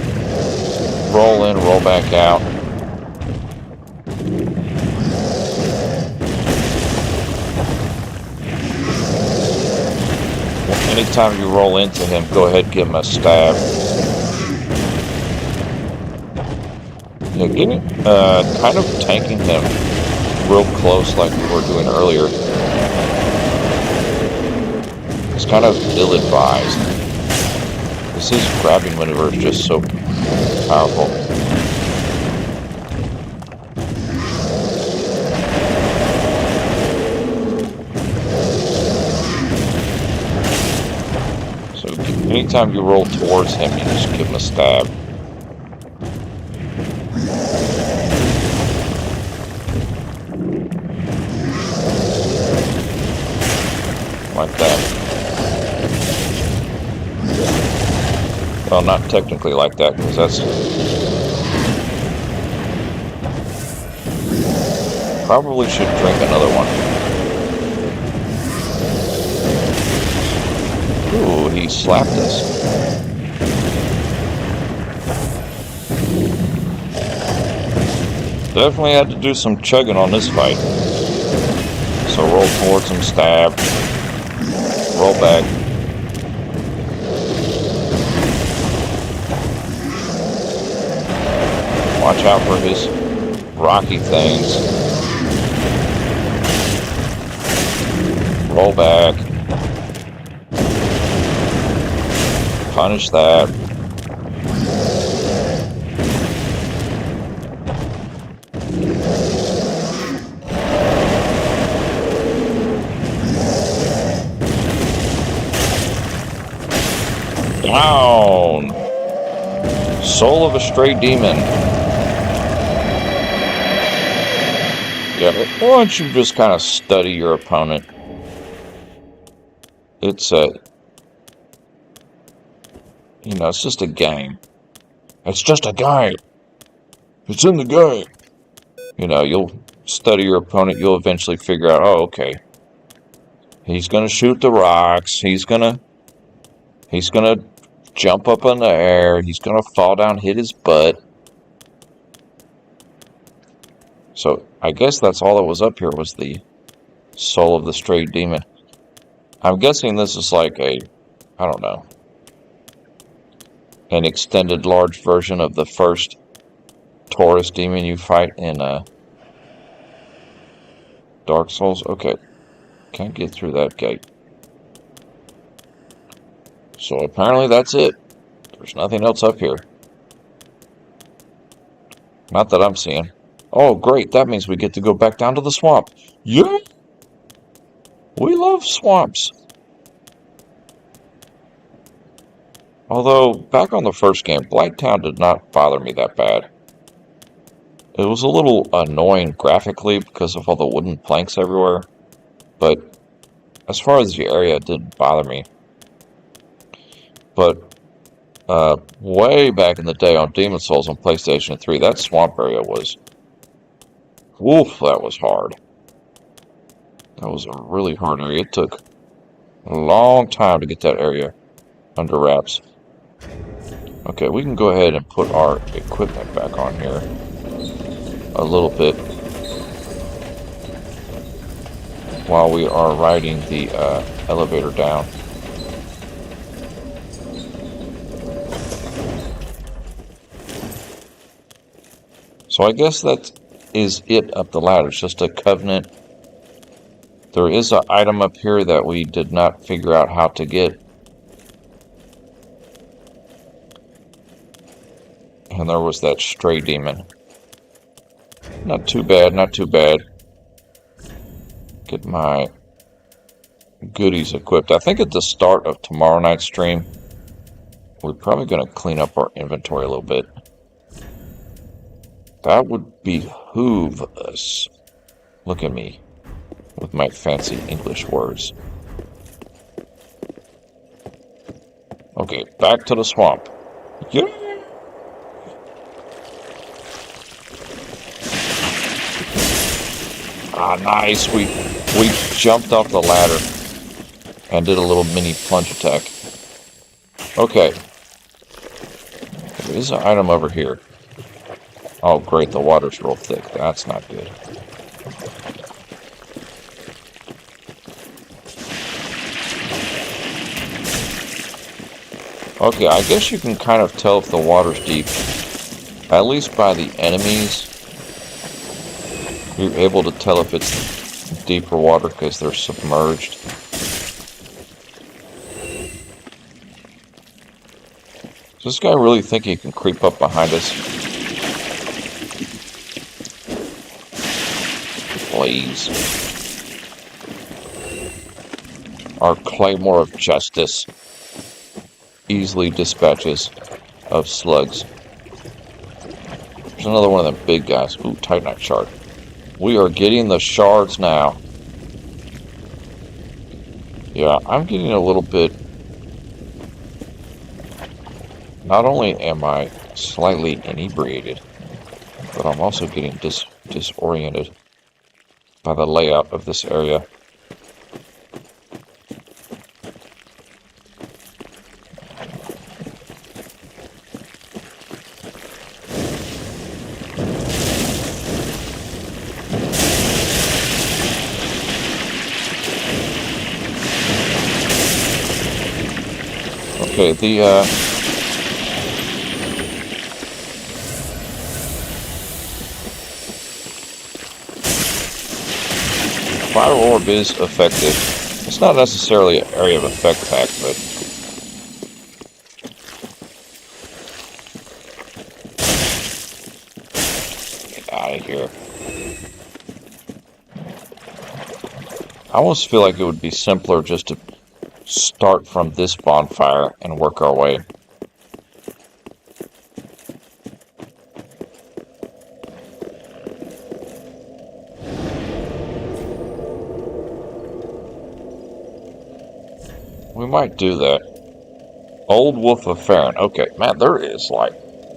[SPEAKER 1] roll back out. Anytime you roll into him, go ahead and give him a stab. Yeah, getting, kind of tanking him real close like we were doing earlier. It's kind of ill-advised. His grabbing maneuver is just so powerful. So anytime you roll towards him, you just give him a stab. Like that. Well, not technically like that, because that's... Probably should drink another one. Ooh, he slapped us. Definitely had to do some chugging on this fight. So roll towards him, stab. Roll back. Watch out for his rocky things. Roll back. Punish that. Down. Soul of a Stray Demon. Yeah, why don't you just kind of study your opponent? It's it's just a game. It's just a game. It's in the game. You'll study your opponent. You'll eventually figure out, oh, okay. He's gonna shoot the rocks. He's gonna jump up in the air. He's gonna fall down, hit his butt. So I guess that's all that was up here was the Soul of the Stray Demon. I'm guessing this is like I don't know, an extended large version of the first Taurus demon you fight in Dark Souls. Okay, can't get through that gate. So apparently that's it. There's nothing else up here. Not that I'm seeing. Oh, great. That means we get to go back down to the swamp. Yeah! We love swamps. Although, back on the first game, Blighttown did not bother me that bad. It was a little annoying graphically because of all the wooden planks everywhere. But as far as the area, it didn't bother me. But way back in the day on Demon's Souls on PlayStation 3, that swamp area was... Oof, that was hard. That was a really hard area. It took a long time to get that area under wraps. Okay, we can go ahead and put our equipment back on here a little bit while we are riding the elevator down. So I guess that is it up the ladder. It's just a covenant. There is an item up here that we did not figure out how to get. And there was that stray demon. Not too bad, not too bad. Get my goodies equipped. I think at the start of tomorrow night's stream, we're probably going to clean up our inventory a little bit. That would behoove us. Look at me with my fancy English words. Okay, back to the swamp. Yeah. Ah, nice. We jumped off the ladder and did a little mini plunge attack. Okay. There is an item over here. Oh, great. The water's real thick. That's not good. Okay, I guess you can kind of tell if the water's deep, at least by the enemies. You're able to tell if it's deeper water because they're submerged. Does this guy really think he can creep up behind us? Please. Our Claymore of Justice easily dispatches of slugs. There's another one of them big guys. Ooh, Titanite shard. We are getting the shards now. Yeah, I'm getting a little bit... Not only am I slightly inebriated, but I'm also getting disoriented by the layout of this area. Okay, the fire orb is effective. It's not necessarily an area of effect pack, but get out of here. I almost feel like it would be simpler just to start from this bonfire and work our way. We might do that. Old Wolf of Farron. Okay, man, there is like...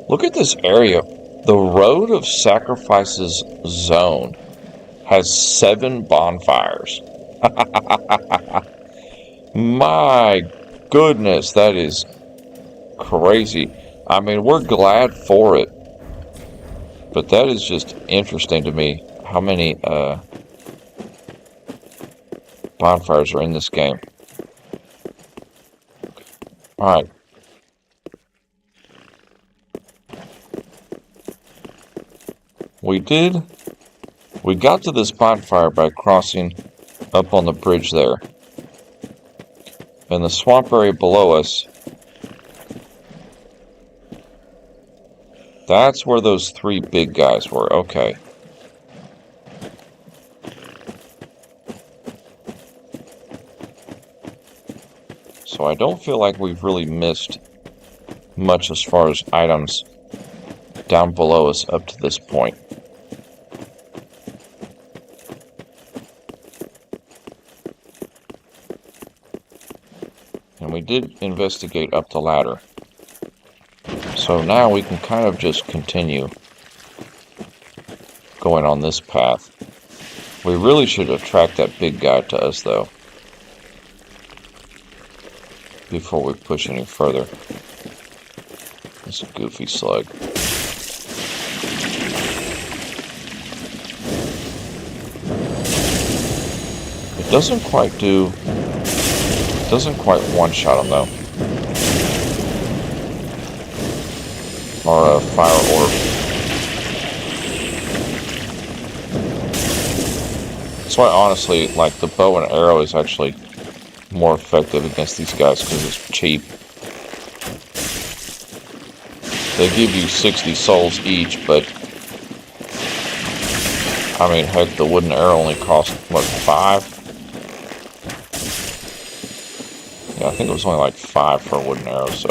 [SPEAKER 1] Look at this area. The Road of Sacrifices zone has 7 bonfires. My goodness, that is crazy. I mean, we're glad for it. But that is just interesting to me, how many bonfires are in this game. Alright. We got to this bonfire by crossing up on the bridge there. And the swamp area below us, that's where those 3 big guys were. Okay. So I don't feel like we've really missed much as far as items down below us up to this point. And we did investigate up the ladder. So now we can kind of just continue going on this path. We really should attract that big guy to us, though, before we push any further. It's a goofy slug. It doesn't quite one-shot him though. Or a fire orb. That's why honestly, like, the bow and arrow is actually more effective against these guys because it's cheap. They give you 60 souls each, but I mean, heck, the wooden arrow only cost, what, 5? Yeah, I think it was only like 5 for a wooden arrow, so.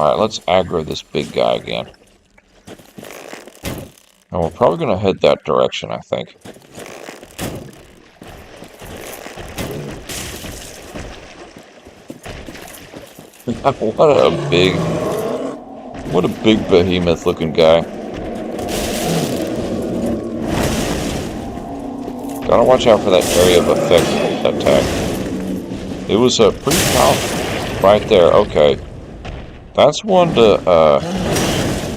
[SPEAKER 1] Alright, let's aggro this big guy again. And we're probably going to head that direction, I think. What a big behemoth looking guy. Gotta watch out for that area of effect attack. It was a pretty powerful right there. Okay. That's one to,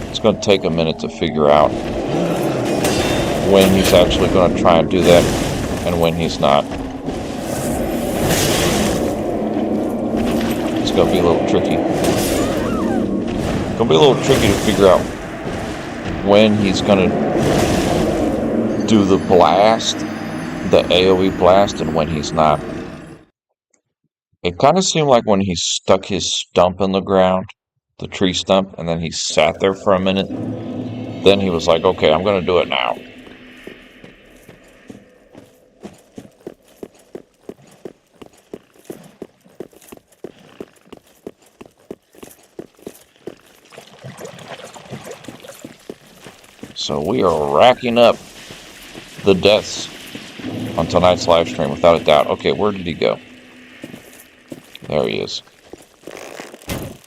[SPEAKER 1] it's gonna take a minute to figure out when he's actually gonna try and do that and when he's not. It's gonna be a little tricky. Gonna be a little tricky to figure out when he's gonna do the blast, the AoE blast, and when he's not. It kind of seemed like when he stuck his stump in the ground, the tree stump, and then he sat there for a minute. Then he was like, okay, I'm gonna do it now. So we are racking up the deaths on tonight's live stream, without a doubt. Okay, where did he go? There he is.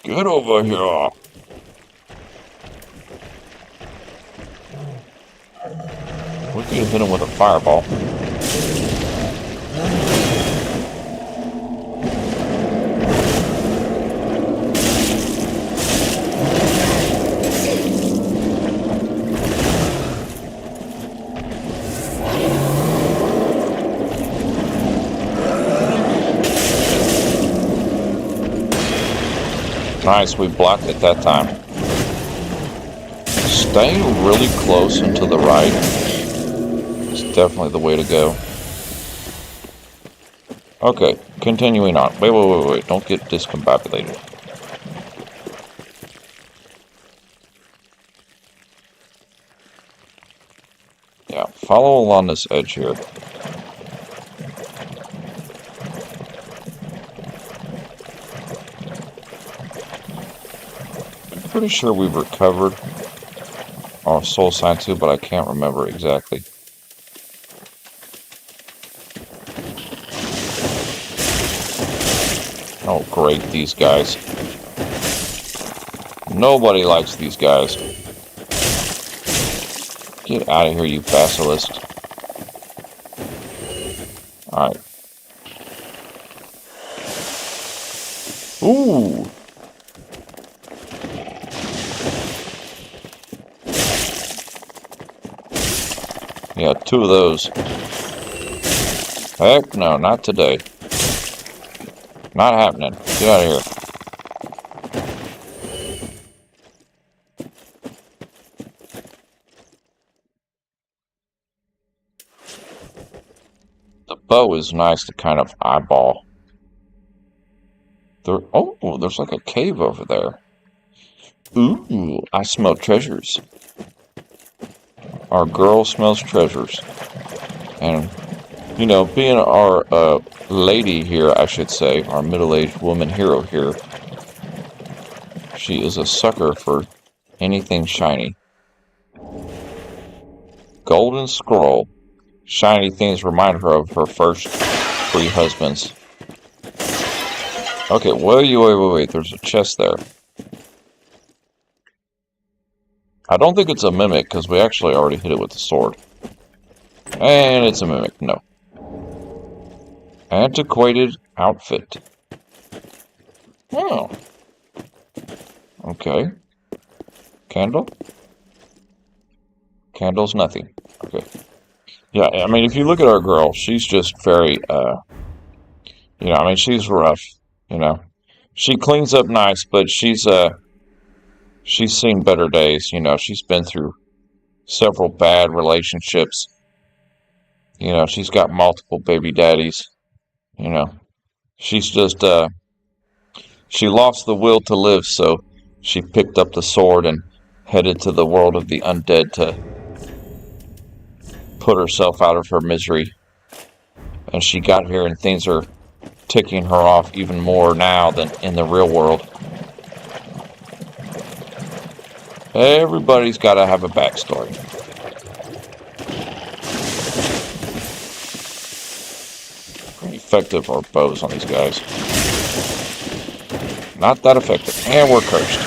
[SPEAKER 1] Get over here! We could have hit him with a fireball. Nice, we blocked it that time. Staying really close and to the right is definitely the way to go. Okay, continuing on. Wait. Don't get discombobulated. Yeah, follow along this edge here. Pretty sure we've recovered our soul sign too, but I can't remember exactly. Oh great, these guys. Nobody likes these guys. Get out of here, you basilisks. Alright. Ooh! Yeah, 2 of those. Heck no, not today. Not happening. Get out of here. The bow is nice to kind of eyeball. There's like a cave over there. Ooh, I smell treasures. Our girl smells treasures. And, you know, being our lady here, I should say, our middle-aged woman hero here, she is a sucker for anything shiny. Golden scroll. Shiny things remind her of her first 3 husbands. Okay, wait. There's a chest there. I don't think it's a mimic, because we actually already hit it with the sword. And it's a mimic, no. Antiquated outfit. Oh, okay. Candle? Candle's nothing. Okay. Yeah, I mean, if you look at our girl, she's just very, I mean, she's rough, you know. She cleans up nice, but she's seen better days, She's been through several bad relationships. She's got multiple baby daddies, you know. She's just, she lost the will to live, so she picked up the sword and headed to the world of the undead to put herself out of her misery. And she got here, and things are ticking her off even more now than in the real world. Everybody's got to have a backstory. Pretty effective are bows on these guys. Not that effective. And we're cursed.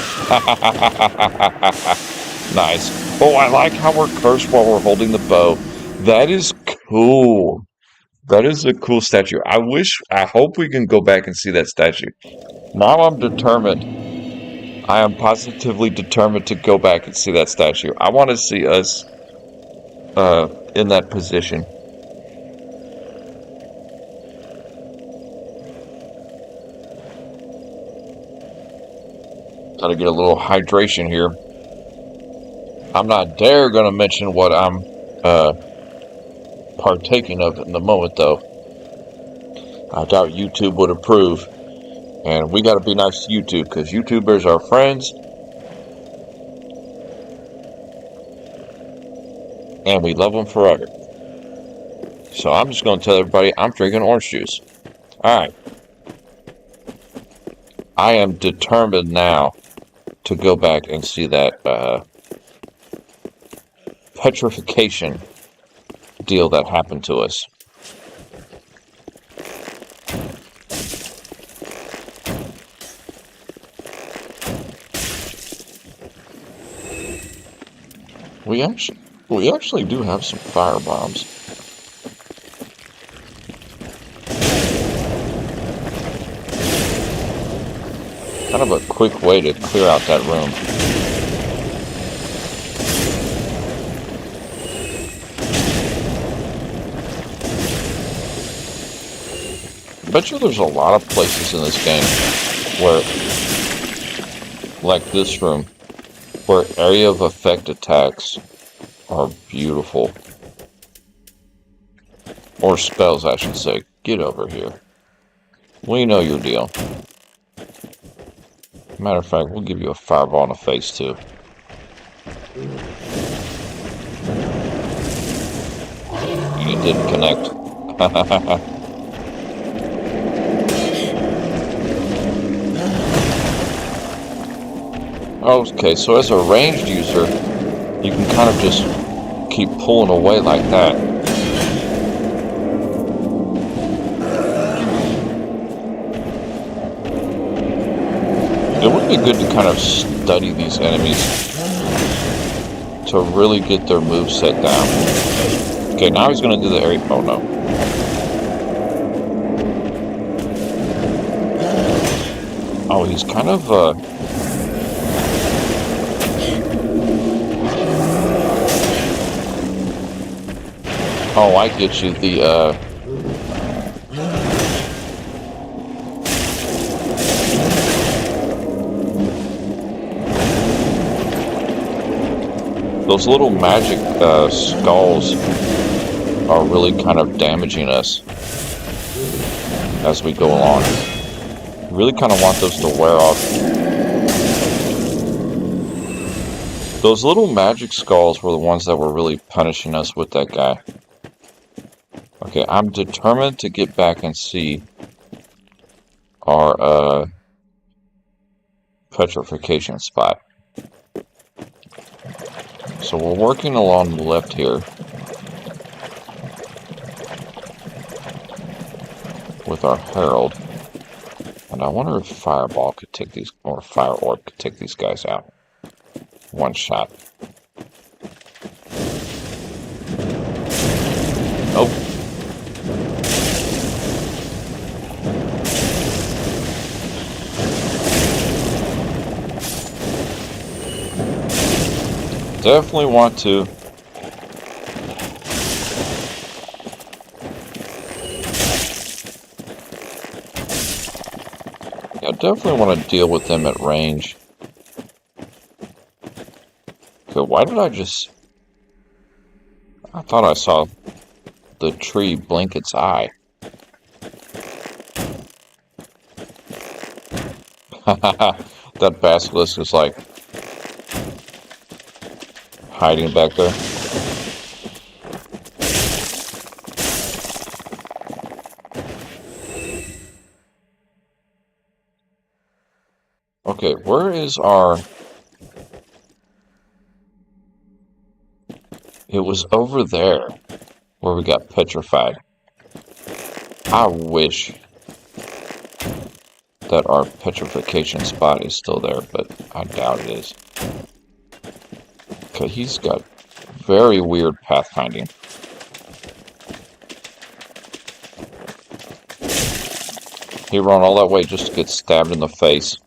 [SPEAKER 1] Nice. Oh, I like how we're cursed while we're holding the bow. That is cool. That is a cool statue. I hope we can go back and see that statue. Now I'm determined. I am positively determined to go back and see that statue. I want to see us in that position. Gotta get a little hydration here. I'm not dare gonna mention what I'm partaking of in the moment, though. I doubt YouTube would approve. And we gotta be nice to YouTube, because YouTubers are friends. And we love them forever. So I'm just gonna tell everybody I'm drinking orange juice. Alright. I am determined now to go back and see that petrification deal that happened to us. We actually do have some fire bombs. Kind of a quick way to clear out that room. I bet you there's a lot of places in this game where, like this room, where area of effect attacks are beautiful. Or spells, I should say. Get over here. We know your deal. Matter of fact, we'll give you a fireball in the face, too. You didn't connect. Okay, so as a ranged user, you can kind of just keep pulling away like that. It would be good to kind of study these enemies to really get their moveset down. Okay, now he's going to do the area... Oh, no. Oh, he's kind of, Oh, I get you. Those little magic skulls are really kind of damaging us as we go along. You really kind of want those to wear off. Those little magic skulls were the ones that were really punishing us with that guy. Okay, I'm determined to get back and see our petrification spot. So we're working along the left here with our herald, and I wonder if fireball could take these, or fire orb could take these guys out. One shot. Oh. definitely want to. I definitely want to deal with them at range. Okay, why did I just... I thought I saw the tree blink its eye. That basilisk is like hiding back there. Okay, where is our... It was over there where we got petrified. I wish that our petrification spot is still there, but I doubt it is. Okay, he's got very weird pathfinding. He ran all that way just to get stabbed in the face.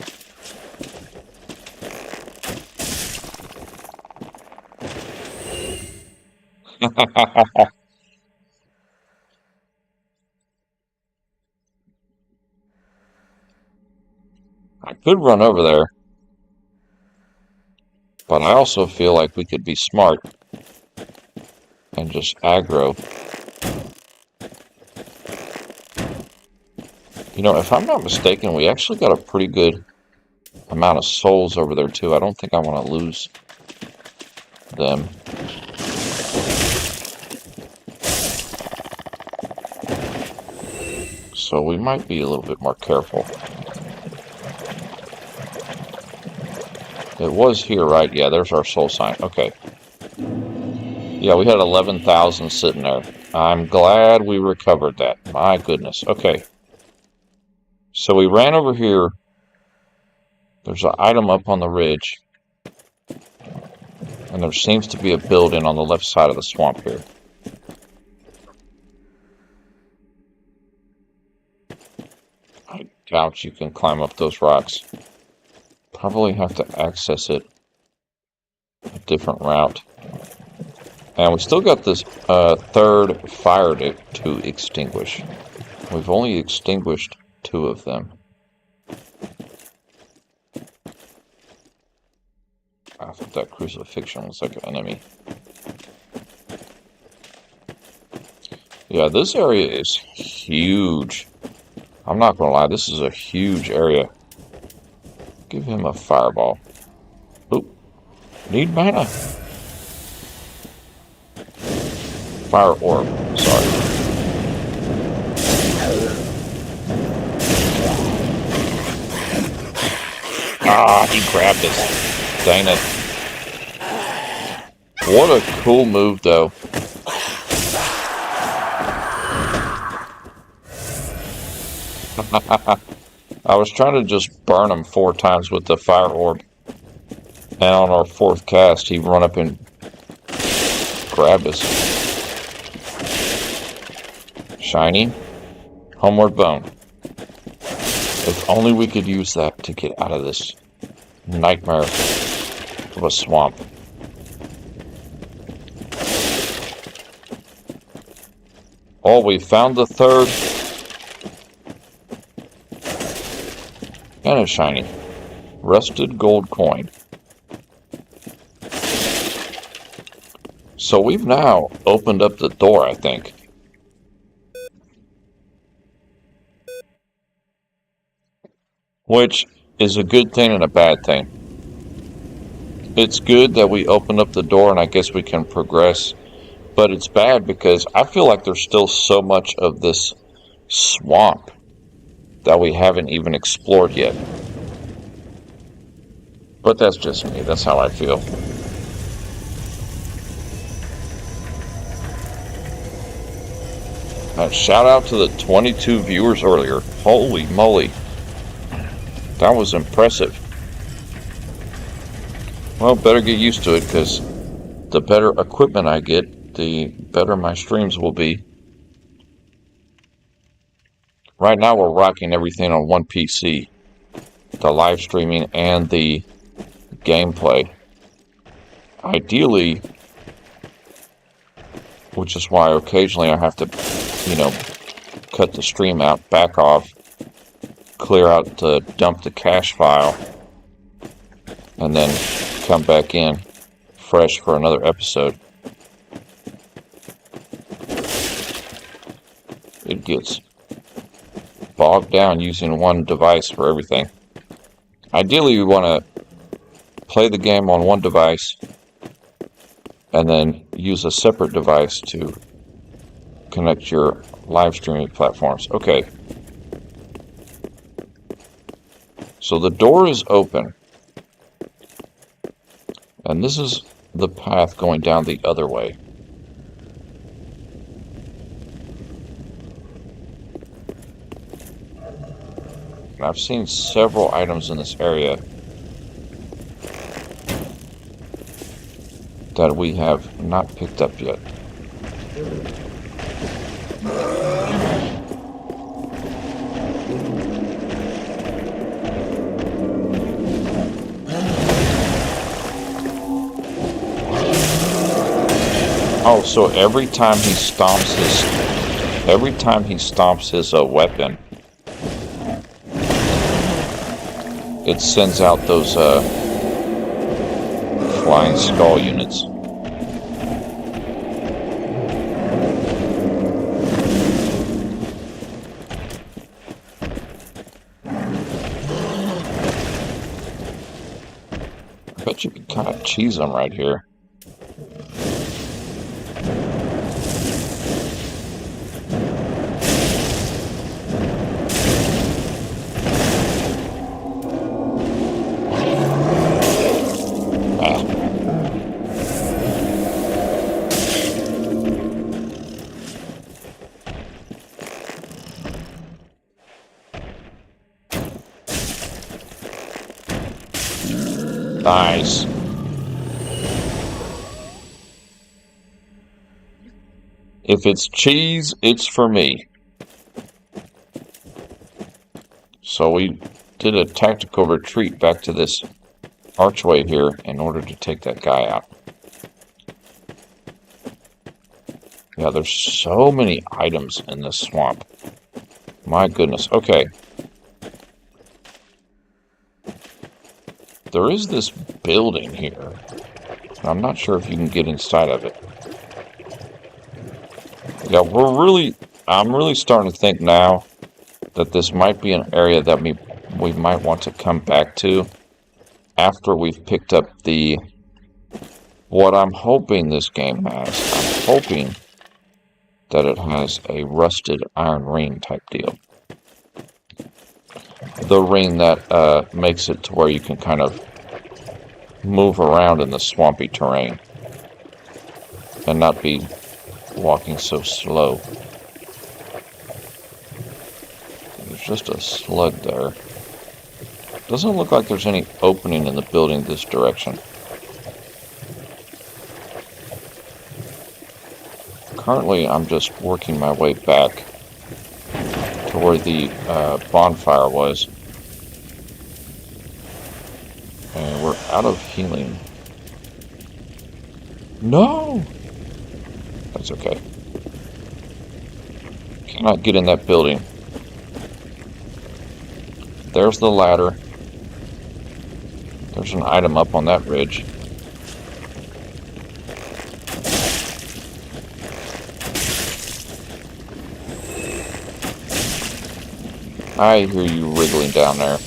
[SPEAKER 1] I could run over there, but I also feel like we could be smart and just aggro. You know, if I'm not mistaken, we actually got a pretty good amount of souls over there too. I don't think I want to lose them. So we might be a little bit more careful. It was here, right? Yeah, there's our soul sign. Okay. Yeah, we had 11,000 sitting there. I'm glad we recovered that. My goodness. Okay. So we ran over here. There's an item up on the ridge. And there seems to be a building on the left side of the swamp here. I doubt you can climb up those rocks. Probably have to access it a different route. And we still got this third fire to extinguish. We've only extinguished 2 of them. I think that crucifixion was like an enemy. Yeah, this area is huge. I'm not gonna lie, this is a huge area. Give him a fireball. Oop. Need mana. Fire orb. Sorry. Ah, he grabbed us. Dang it. What a cool move, though. I was trying to just burn him 4 times with the fire orb. And on our 4th cast, he run up and grabbed us. Shiny. Homeward Bone. If only we could use that to get out of this nightmare of a swamp. Oh, we found the 3rd. And a shiny. Rusted gold coin. So we've now opened up the door, I think. Which is a good thing and a bad thing. It's good that we opened up the door and I guess we can progress. But it's bad because I feel like there's still so much of this swamp that we haven't even explored yet. But that's just me. That's how I feel. Shout out to the 22 viewers earlier. Holy moly. That was impressive. Well, better get used to it because the better equipment I get, the better my streams will be. Right now we're rocking everything on one PC. The live streaming and the gameplay. ideally, which is why occasionally I have to, cut the stream out, back off, clear out to dump the cache file, and then come back in fresh for another episode. It gets bogged down using one device for everything. Ideally, you want to play the game on one device and then use a separate device to connect your live streaming platforms. Okay. So the door is open. And this is the path going down the other way. I've seen several items in this area that we have not picked up yet. Oh, so every time he stomps his weapon, it sends out those flying skull units. I bet you could kind of cheese them right here. Nice. If it's cheese, it's for me. So we did a tactical retreat back to this archway here in order to take that guy out. Yeah, there's so many items in this swamp. My goodness. Okay. There is this building here. I'm not sure if you can get inside of it. Yeah, I'm really starting to think now that this might be an area that we might want to come back to after we've picked up what I'm hoping this game has. I'm hoping that it has a rusted iron ring type deal. The ring that makes it to where you can kind of move around in the swampy terrain and not be walking so slow. There's just a slug there. Doesn't look like there's any opening in the building this direction. Currently, I'm just working my way back to where the bonfire was. And we're out of healing. No! That's okay. Cannot get in that building. There's the ladder. There's an item up on that ridge. I hear you wriggling down there.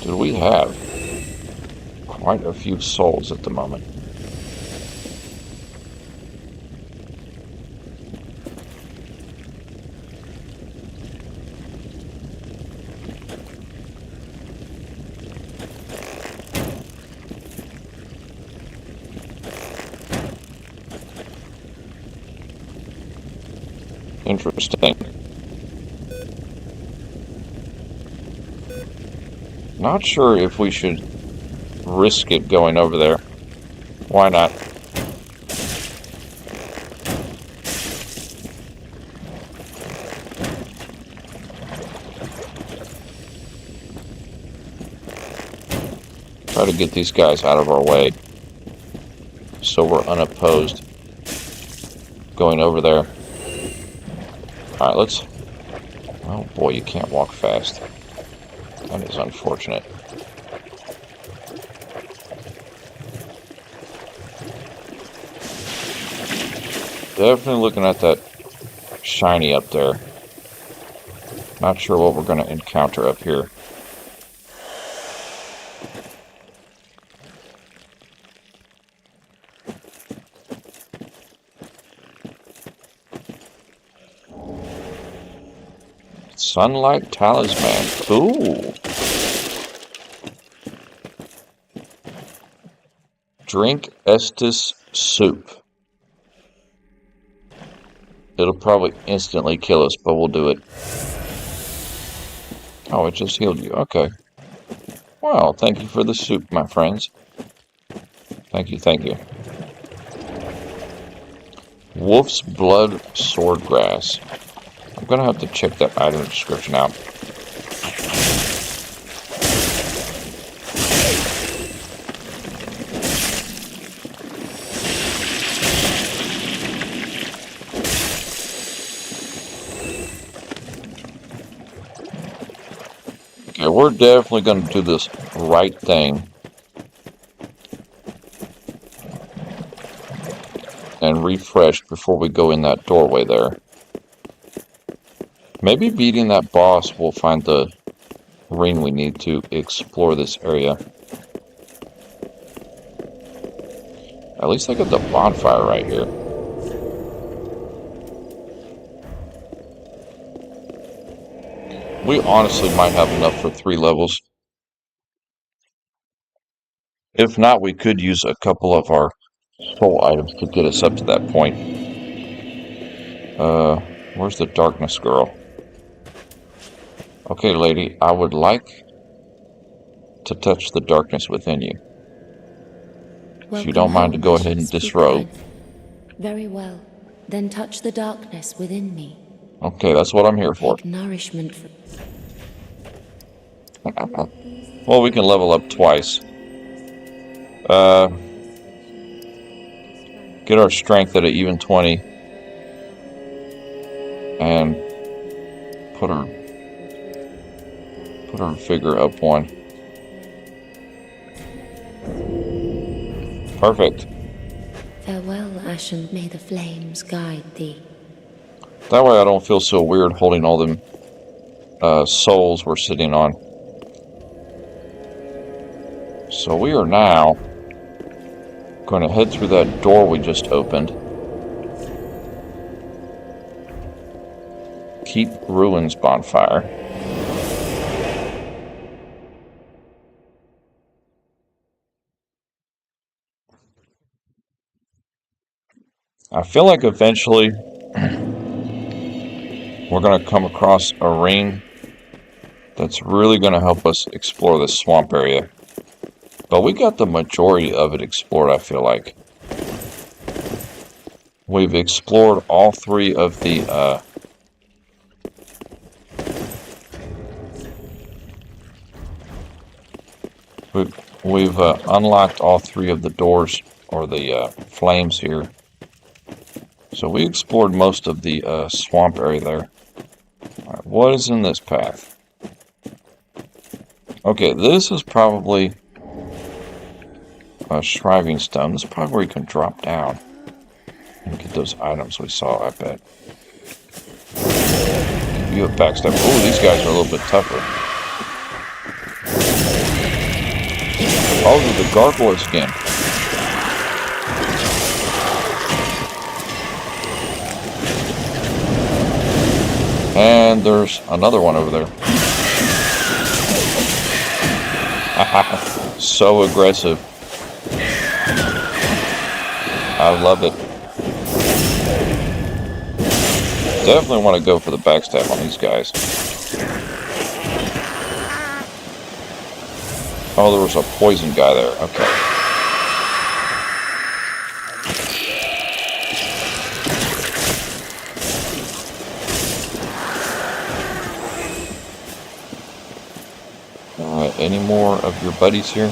[SPEAKER 1] Dude, we have quite a few souls at the moment. Interesting. Not sure if we should risk it going over there. Why not? try to get these guys out of our way so we're unopposed going over there. Alright, let's... Oh boy, you can't walk fast. That is unfortunate. Definitely looking at that shiny up there. Not sure what we're going to encounter up here. Sunlight Talisman. Cool. Drink Estus soup. It'll probably instantly kill us, but we'll do it. Oh, it just healed you. Okay. Well, thank you for the soup, my friends. Thank you, thank you. Wolf's Blood Swordgrass. I'm going to have to check that item description out. Okay, we're definitely going to do this right thing. And refresh before we go in that doorway there. Maybe beating that boss will find the ring we need to explore this area. At least I got the bonfire right here. We honestly might have enough for 3 levels. If not, we could use a couple of our soul items to get us up to that point. Where's the darkness girl? Okay, lady, I would like to touch the darkness within you. If you don't mind to go ahead and disrobe.
[SPEAKER 2] Very well. Then touch the darkness within me.
[SPEAKER 1] Okay, that's what I'm here for.
[SPEAKER 2] Take nourishment from...
[SPEAKER 1] Well, we can level up twice. Get our strength at an even 20. And put our vigor up 1. Perfect.
[SPEAKER 2] Farewell, Ashen. May the flames guide thee.
[SPEAKER 1] That way I don't feel so weird holding all them souls we're sitting on. So we are now going to head through that door we just opened. Keep Ruins bonfire. I feel like eventually we're going to come across a ring that's really going to help us explore this swamp area. But we got the majority of it explored, I feel like. We've explored all 3 of the we've unlocked all 3 of the doors or the flames here. So we explored most of the swamp area there. Alright, what is in this path? Okay, this is probably a shriving stone. This is probably where you can drop down and get those items we saw, I bet. You have backstab. Oh, these guys are a little bit tougher. Oh, they're the gargoyle skin. And there's another one over there. So aggressive. I love it. Definitely want to go for the backstab on these guys. Oh, there was a poison guy there. Okay. Alright, any more of your buddies here?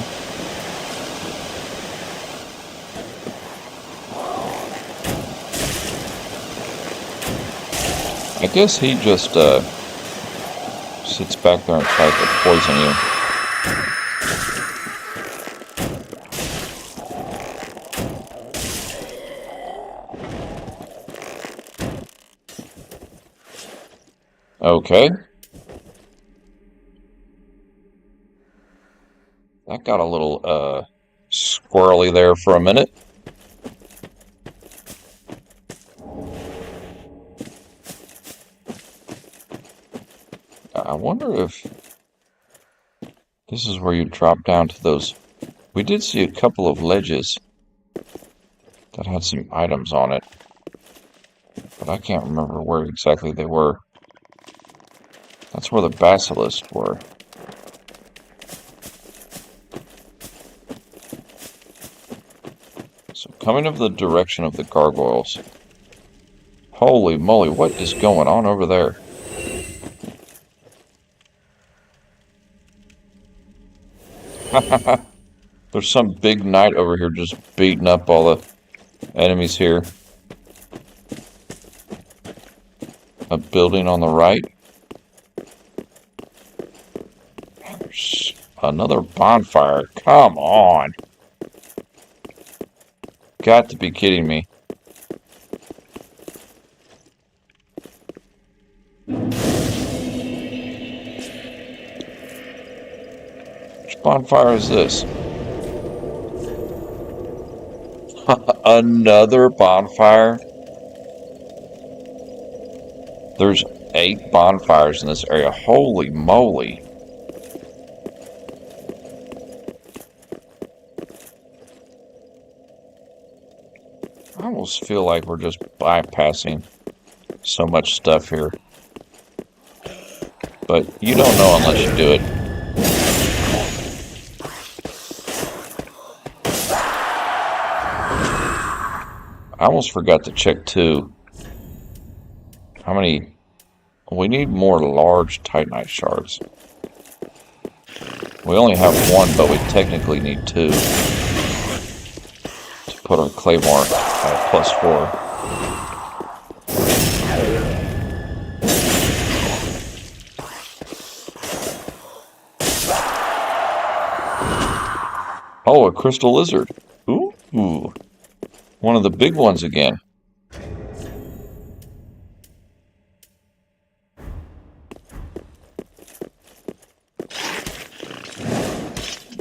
[SPEAKER 1] I guess he just sits back there and tries to poison you. Okay. That got a little squirrely there for a minute. I wonder if this is where you drop down to those. We did see a couple of ledges that had some items on it, but I can't remember where exactly they were. That's where the basilisks were. So coming of the direction of the gargoyles. Holy moly, what is going on over there? There's some big knight over here just beating up all the enemies here. A building on the right. There's another bonfire. Come on. Got to be kidding me. Which bonfire is this? Another bonfire? There's 8 bonfires in this area. Holy moly. I almost feel like we're just bypassing so much stuff here. But you don't know unless you do it. I almost forgot to check too. How many? We need more large Titanite shards. We only have 1, but we technically need 2 to put our claymore at +4. Oh, a crystal lizard. Ooh. One of the big ones again.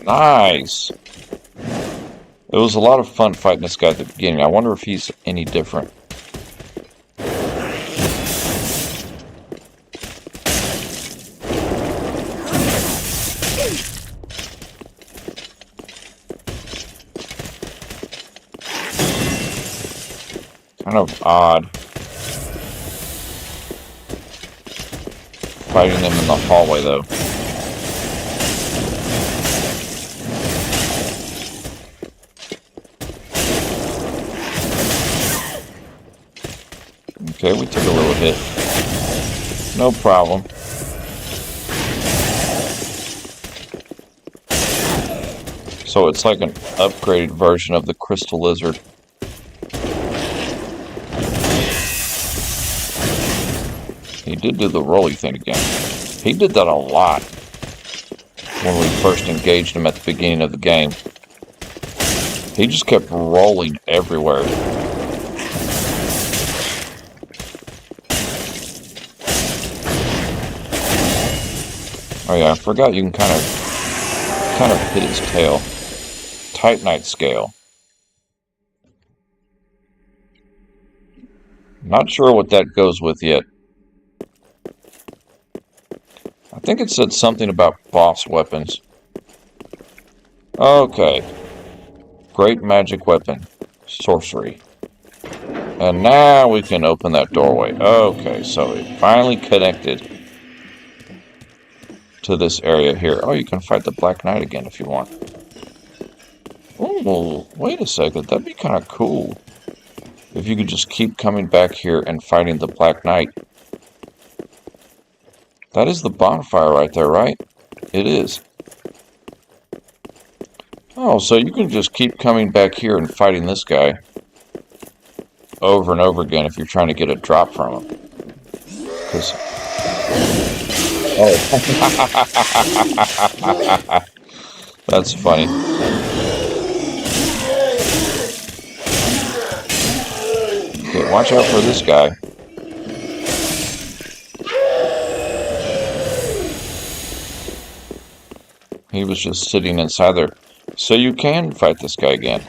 [SPEAKER 1] Nice. It was a lot of fun fighting this guy at the beginning. I wonder if he's any different. Kind of odd fighting them in the hallway, though. Okay, we took a little hit. No problem. So it's like an upgraded version of the crystal lizard. He did do the rolly thing again. He did that a lot when we first engaged him at the beginning of the game. He just kept rolling everywhere. Oh yeah, I forgot you can kind of hit his tail. Titanite scale. Not sure what that goes with yet. I think it said something about boss weapons. Okay. Great magic weapon. Sorcery. And now we can open that doorway. Okay, so it finally connected to this area here. Oh, you can fight the Black Knight again if you want. Oh, wait a second. That'd be kind of cool. If you could just keep coming back here and fighting the Black Knight. That is the bonfire right there, right? It is. Oh, so you can just keep coming back here and fighting this guy over and over again if you're trying to get a drop from him. 'Cause oh, that's funny. Okay, watch out for this guy. He was just sitting inside there. So you can fight this guy again.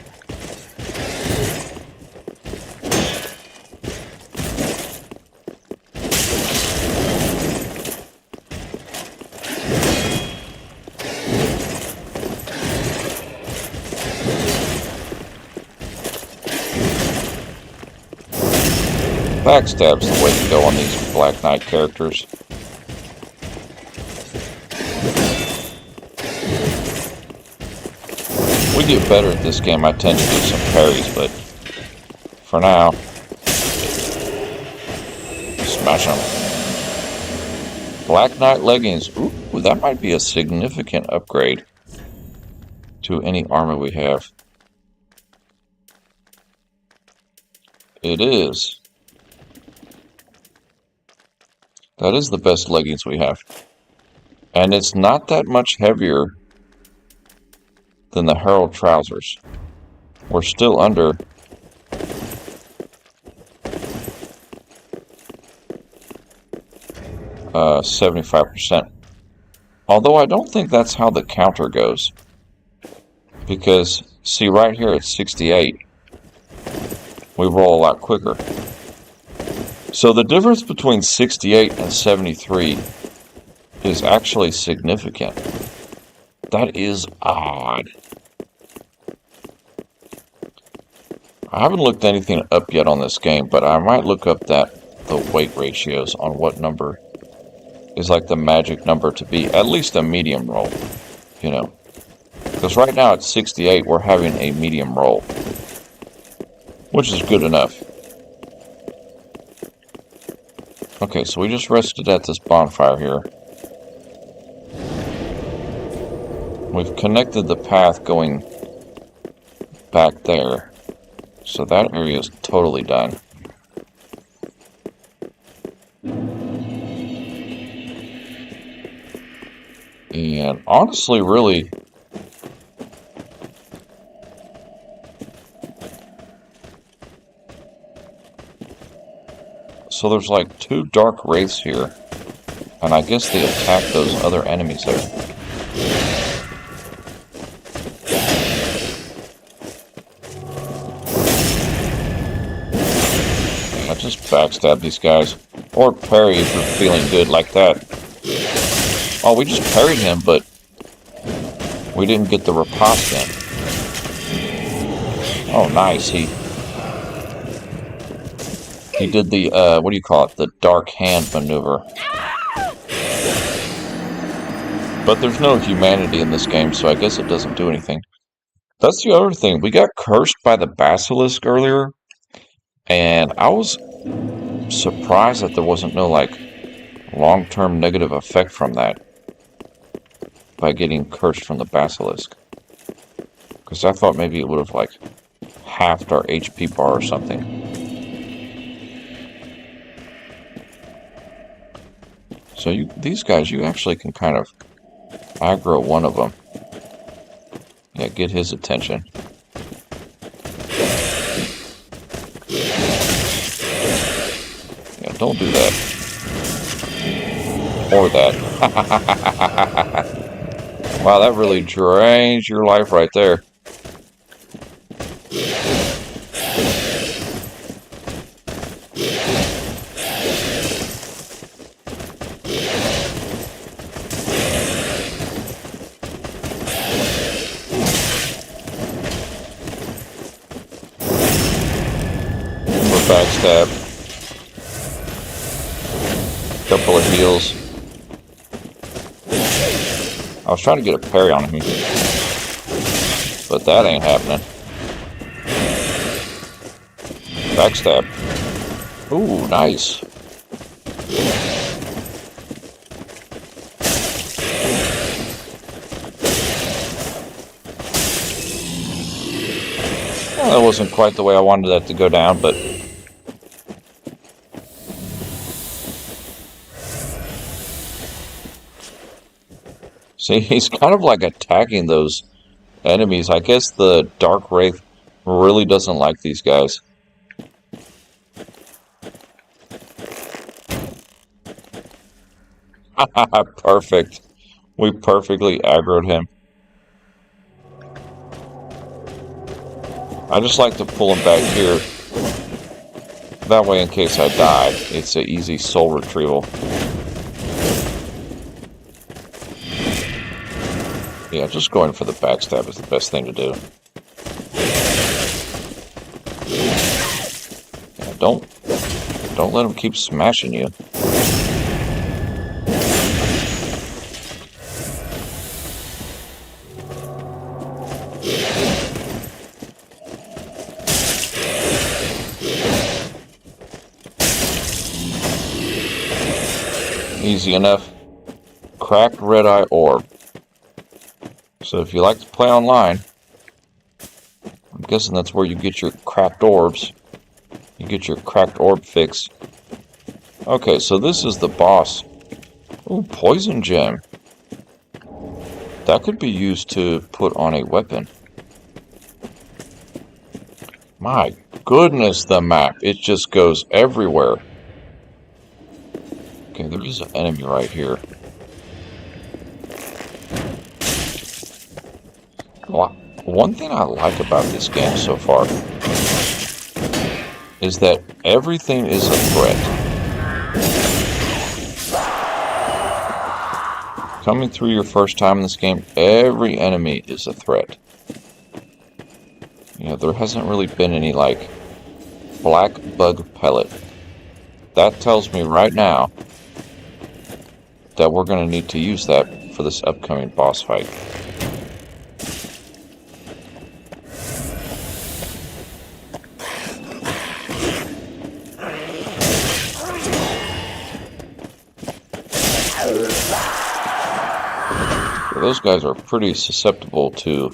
[SPEAKER 1] Backstab's the way to go on these Black Knight characters. We get better at this game. I tend to do some parries, but for now, smash them. Black Knight leggings. Ooh, that might be a significant upgrade to any armor we have. It is. That is the best leggings we have. And it's not that much heavier than the Herald trousers. We're still under 75%. Although I don't think that's how the counter goes. Because, see right here at 68, we roll a lot quicker. So the difference between 68 and 73 is actually significant. That is odd. I haven't looked anything up yet on this game, but I might look up the weight ratios on what number is like the magic number to be at least a medium roll, you know. Because right now at 68, we're having a medium roll, which is good enough. Okay, so we just rested at this bonfire here. We've connected the path going back there. So that area is totally done. And honestly, really, so there's like 2 dark wraiths here. And I guess they attack those other enemies there. Just backstab these guys. Or parry if you're feeling good like that. Oh, we just parried him, but we didn't get the riposte in. Oh, nice. He did the, what do you call it? The dark hand maneuver. But there's no humanity in this game, so I guess it doesn't do anything. That's the other thing. We got cursed by the basilisk earlier. And I was surprised that there wasn't no, like, long-term negative effect from that. By getting cursed from the basilisk. Because I thought maybe it would have, like, halved our HP bar or something. So these guys, you actually can kind of aggro one of them. Yeah, get his attention. Don't do that. Or that. Wow, that really drains your life right there. More backstab. Couple of heals. I was trying to get a parry on him, but that ain't happening. Backstab. Ooh, nice. Well, that wasn't quite the way I wanted that to go down, but See, he's kind of like attacking those enemies. I guess the Dark Wraith really doesn't like these guys. Perfect. We perfectly aggroed him. I just like to pull him back here. That way, in case I die, it's an easy soul retrieval. Yeah, just going for the backstab is the best thing to do. Yeah, don't let him keep smashing you. Easy enough. Cracked red eye orb. So if you like to play online, I'm guessing that's where you get your cracked orbs. You get your cracked orb fix. Okay, so this is the boss. Ooh, poison gem. That could be used to put on a weapon. My goodness, the map. It just goes everywhere. Okay, there is an enemy right here. Well, one thing I like about this game so far is that everything is a threat. Coming through your first time in this game, every enemy is a threat. You know, there hasn't really been any, like, black bug pellet. That tells me right now that we're going to need to use that for this upcoming boss fight. Those guys are pretty susceptible to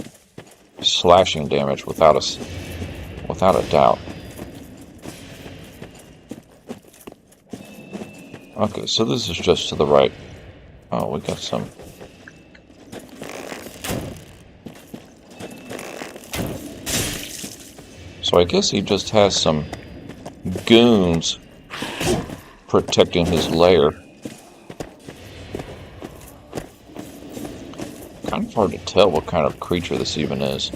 [SPEAKER 1] slashing damage without a doubt. Okay, so this is just to the right. Oh, we got some. So I guess he just has some goons protecting his lair. Kind of hard to tell what kind of creature this even is.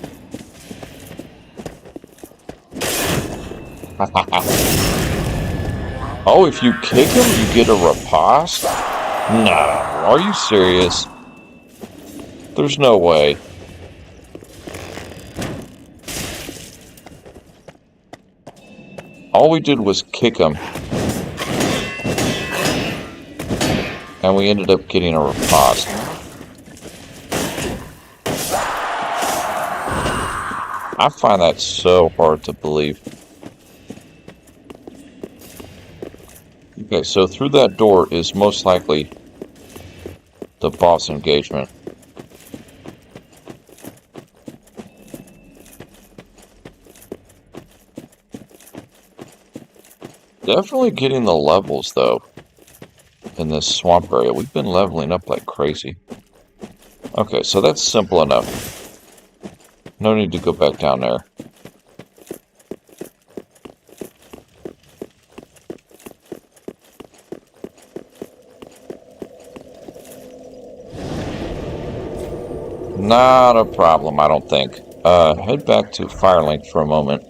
[SPEAKER 1] Oh, if you kick him, you get a riposte? No, are you serious? There's no way. All we did was kick him. And we ended up getting a riposte. I find that so hard to believe. Okay, so through that door is most likely the boss engagement. Definitely getting the levels, though, in this swamp area. We've been leveling up like crazy. Okay, so that's simple enough. No need to go back down there. Not a problem, I don't think. Head back to Firelink for a moment.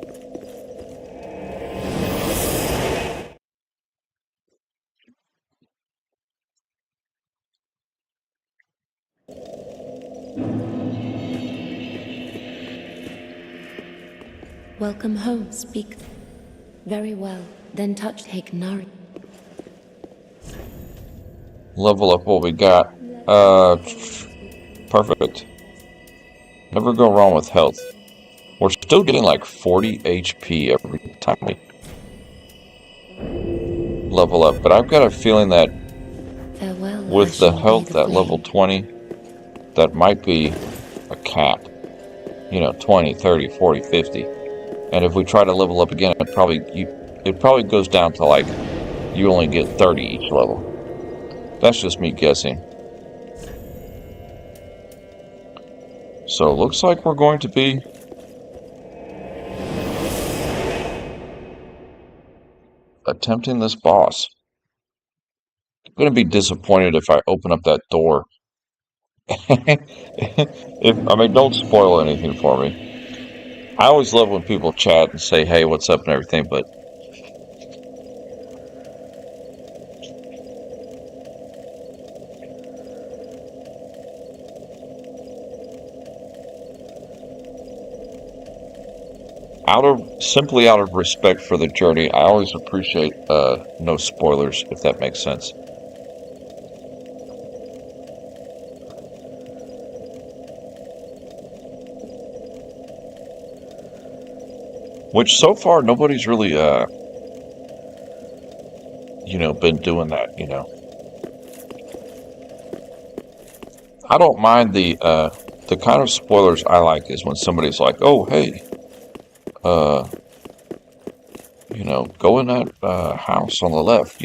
[SPEAKER 2] Welcome home, speak. Very well, then touch Hignari.
[SPEAKER 1] Level up what we got. Perfect. Never go wrong with health. We're still getting like 40 HP every time we level up, but I've got a feeling that
[SPEAKER 2] Farewell,
[SPEAKER 1] with the health at level 20, that might be a cap. You know, 20, 30, 40, 50. And if we try to level up again, it probably goes down to like you only get 30 each level. That's just me guessing. So it looks like we're going to be attempting this boss. I'm going to be disappointed if I open up that door. Don't spoil anything for me. I always love when people chat and say, hey, what's up and everything, but simply out of respect for the journey, I always appreciate no spoilers, if that makes sense. Which so far nobody's really been doing that, I don't mind the kind of spoilers I like is when somebody's like, oh hey, go in that house on the left,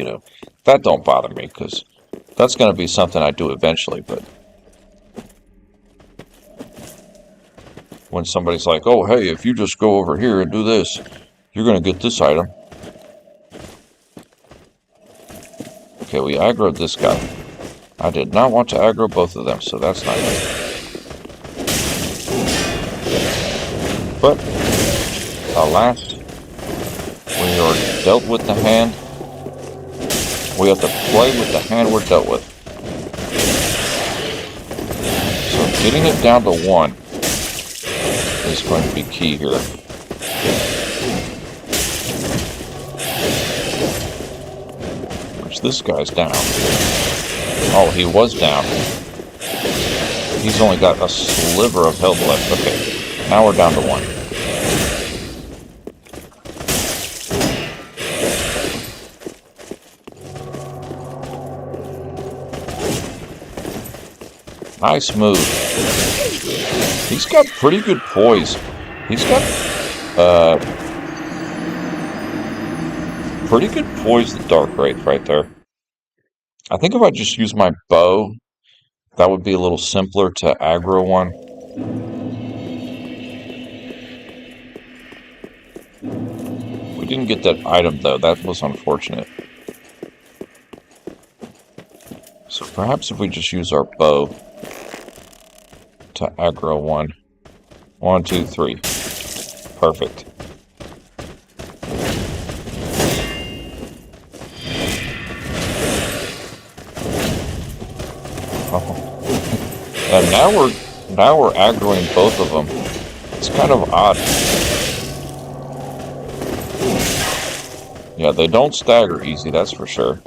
[SPEAKER 1] that don't bother me because that's going to be something I do eventually. But when somebody's like, oh, hey, if you just go over here and do this, you're going to get this item. Okay, we aggroed this guy. I did not want to aggro both of them, so that's not good. But, alas, we are dealt with the hand. We have to play with the hand we're dealt with. So getting it down to 1 is going to be key here. Which this guy's down. Oh, he was down. He's only got a sliver of health left. Okay, now we're down to 1. Nice move. He's got pretty good poise. He's got pretty good poise, the Dark Wraith right there. I think if I just use my bow, that would be a little simpler to aggro one. We didn't get that item though, that was unfortunate. So perhaps if we just use our bow to aggro one. 1, 2, 3. Perfect. Oh. And now we're aggroing both of them. It's kind of odd. Yeah, they don't stagger easy, that's for sure.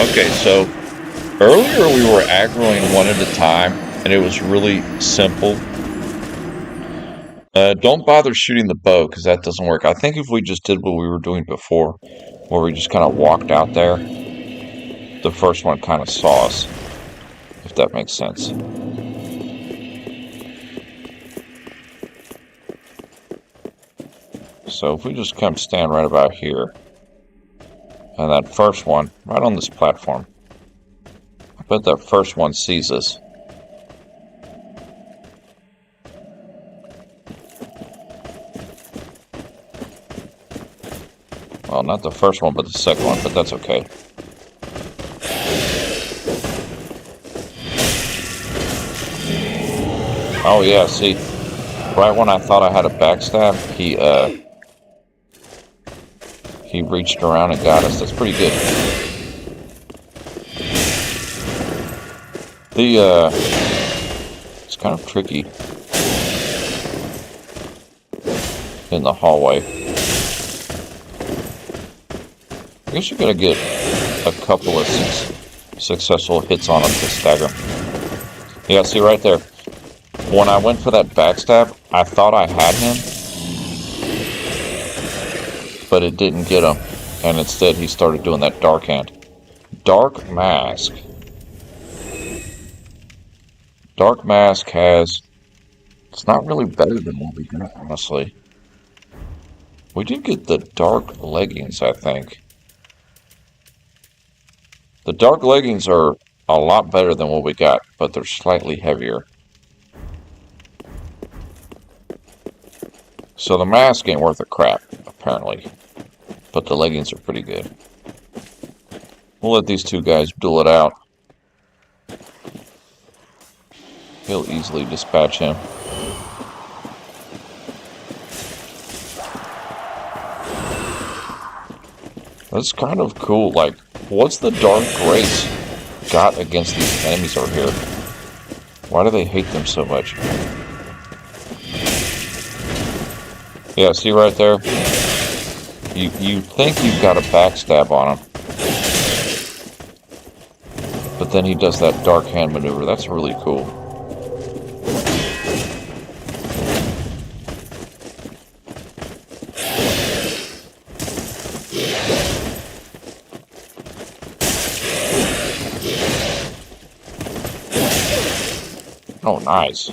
[SPEAKER 1] Okay, so earlier we were aggroing one at a time, and it was really simple. Don't bother shooting the bow, because that doesn't work. I think if we just did what we were doing before, where we just kind of walked out there, the first one kind of saw us, if that makes sense. So if we just come stand right about here, and that first one, right on this platform, I bet that first one sees us. Well, not the first one, but the second one, but that's okay. Oh yeah, see, right when I thought I had a backstab, he reached around and got us. That's pretty good. It's kind of tricky in the hallway. I guess you gotta get a couple of successful hits on him to stagger him. Yeah, see right there. When I went for that backstab, I thought I had him. but it didn't get him. And instead he started doing that dark hand. Dark Mask. Dark Mask has... It's not really better than what we got, honestly. We did get the dark leggings, I think. The dark leggings are a lot better than what we got, but they're slightly heavier. So the mask ain't worth a crap, apparently. But the leggings are pretty good. We'll let these two guys duel it out. He'll easily dispatch him. That's kind of cool. Like, what's the Dark Grace got against these enemies over here? Why do they hate them so much? Yeah, see right there? You think you've got a backstab on him. But then he does that dark hand maneuver. That's really cool. Oh, nice.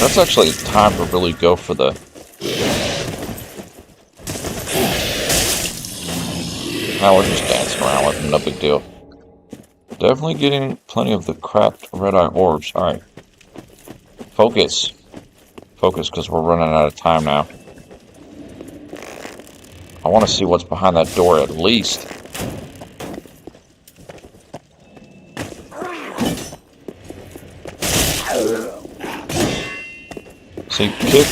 [SPEAKER 1] That's actually time to really go for the... Now we're just dancing around with him, no big deal. Definitely getting plenty of the cracked red-eye orbs. Alright. Focus. Focus, because we're running out of time now. I want to see what's behind that door at least. See, kick.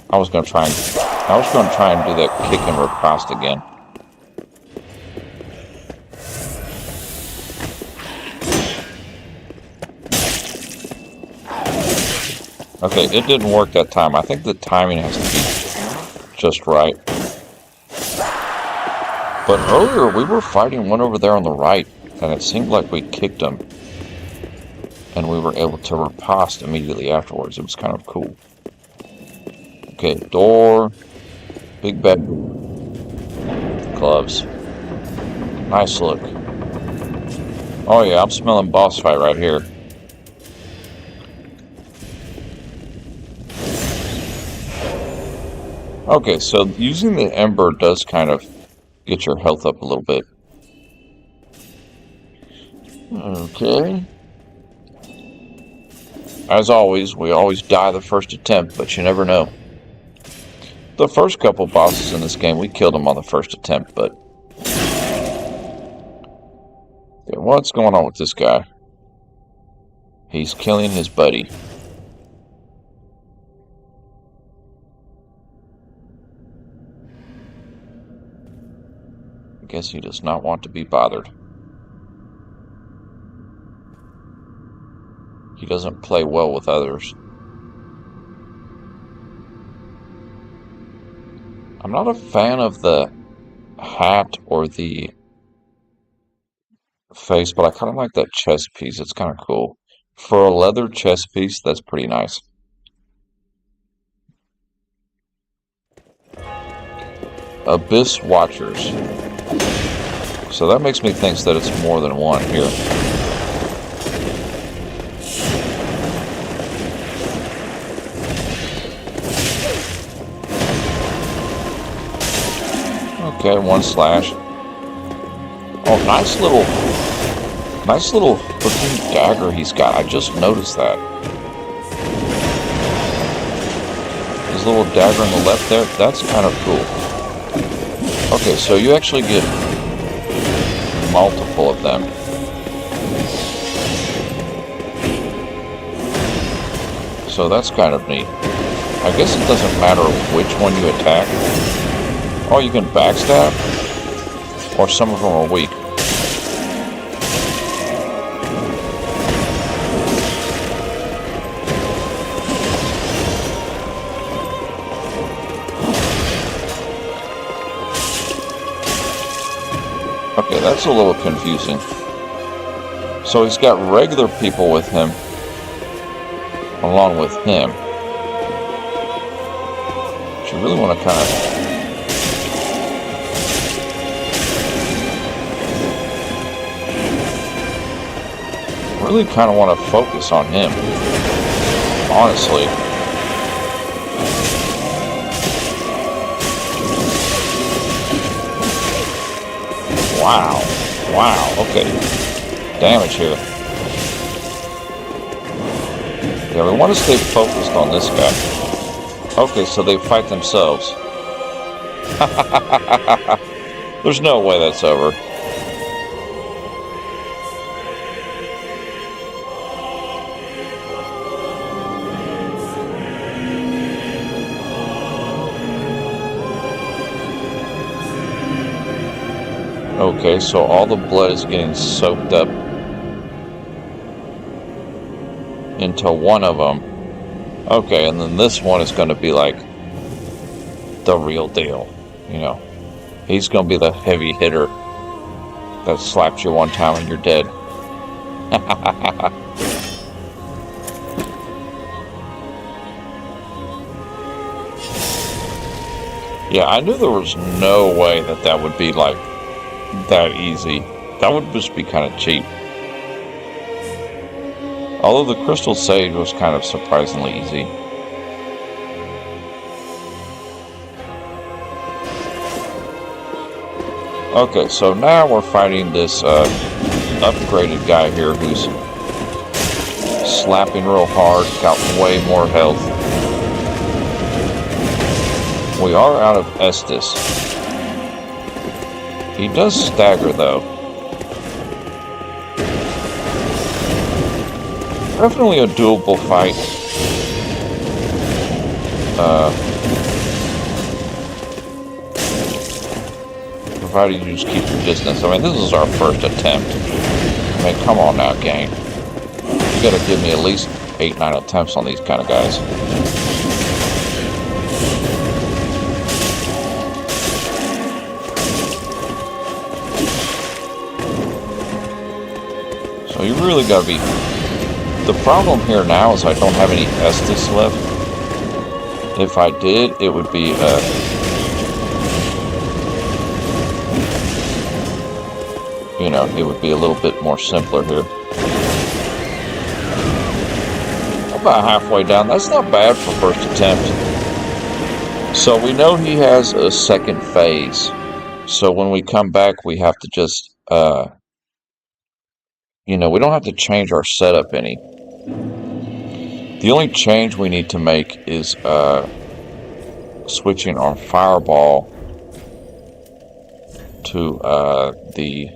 [SPEAKER 1] I was gonna try and do that kick and riposte again. Okay, it didn't work that time. I think the timing has to be just right. But earlier we were fighting one over there on the right, and it seemed like we kicked him. And we were able to riposte immediately afterwards. It was kind of cool. Okay, door. Big bed. Gloves. Nice look. Oh yeah, I'm smelling boss fight right here. Okay, so using the Ember does kind of get your health up a little bit. Okay. As always, we always die the first attempt, but you never know. The first couple bosses in this game, we killed them on the first attempt, but... Okay, what's going on with this guy? He's killing his buddy. I guess he does not want to be bothered. He doesn't play well with others. I'm not a fan of the hat or the face, but I kind of like that chest piece. It's kind of cool. For a leather chest piece, that's pretty nice. Abyss Watchers. So that makes me think that it's more than one here. Okay, one slash. Oh, nice little hooking dagger he's got. I just noticed that. His little dagger on the left there, that's kind of cool. Okay, so you actually get multiple of them. So that's kind of neat. I guess it doesn't matter which one you attack. Oh, you can backstab? Or some of them are weak. that's a little confusing. So he's got regular people with him, along with him. But you really want to kind of... really kind of want to focus on him, honestly. Wow. Wow, okay. Damage here. Yeah, we want to stay focused on this guy. Okay, so they fight themselves. There's no way that's over. Okay, so all the blood is getting soaked up into one of them. Okay, and then this one is going to be like the real deal. You know, he's going to be the heavy hitter that slaps you one time and you're dead. Yeah, I knew there was no way that that would be like that easy. That would just be kind of cheap. Although the Crystal Sage was kind of surprisingly easy. Okay, so now we're fighting this upgraded guy here who's slapping real hard, got way more health. We are out of Estus. He does stagger, though. Definitely a doable fight. Provided you just keep your distance. I mean, this is our first attempt. I mean, come on now, gang. You gotta give me at least 8-9 attempts on these kind of guys. So you really gotta be... The problem here now is I don't have any Estus left. If I did, it would be you know, it would be a little bit more simpler here. About halfway down. That's not bad for first attempt. So we know he has a second phase. So when we come back, we have to just you know, we don't have to change our setup any. The only change we need to make is switching our fireball to the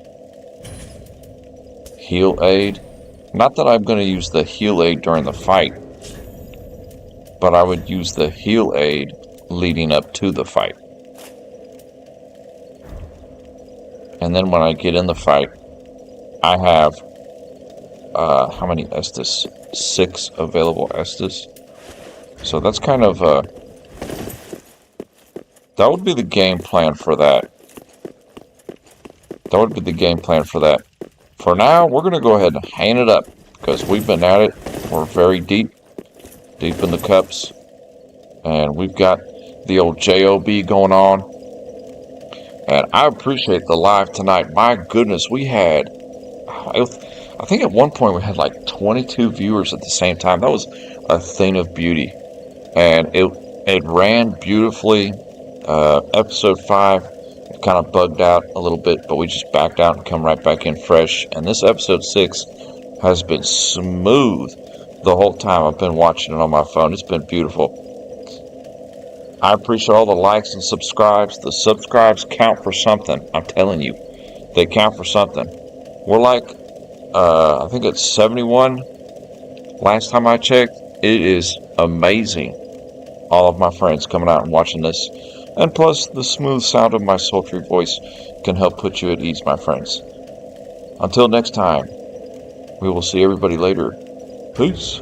[SPEAKER 1] heal aid. Not that I'm going to use the heal aid during the fight, but I would use the heal aid leading up to the fight. And then when I get in the fight, I have how many Estus? 6 available Estus. So that's kind of that would be the game plan for that. That would be the game plan for that. For now, we're going to go ahead and hang it up because we've been at it. We're very deep in the cups, and we've got the old JOB going on. And I appreciate the live tonight. My goodness, we had, I think at one point we had like 22 viewers at the same time. That was a thing of beauty. And it ran beautifully. Episode 5 kind of bugged out a little bit, but we just backed out and come right back in fresh. And this episode 6 has been smooth the whole time I've been watching it on my phone. It's been beautiful. I appreciate all the likes and subscribes. The subscribes count for something. I'm telling you. They count for something. We're like, I think it's 71. Last time I checked. It is amazing. All of my friends coming out and watching this. And plus, the smooth sound of my sultry voice can help put you at ease, my friends. Until next time, we will see everybody later. Peace.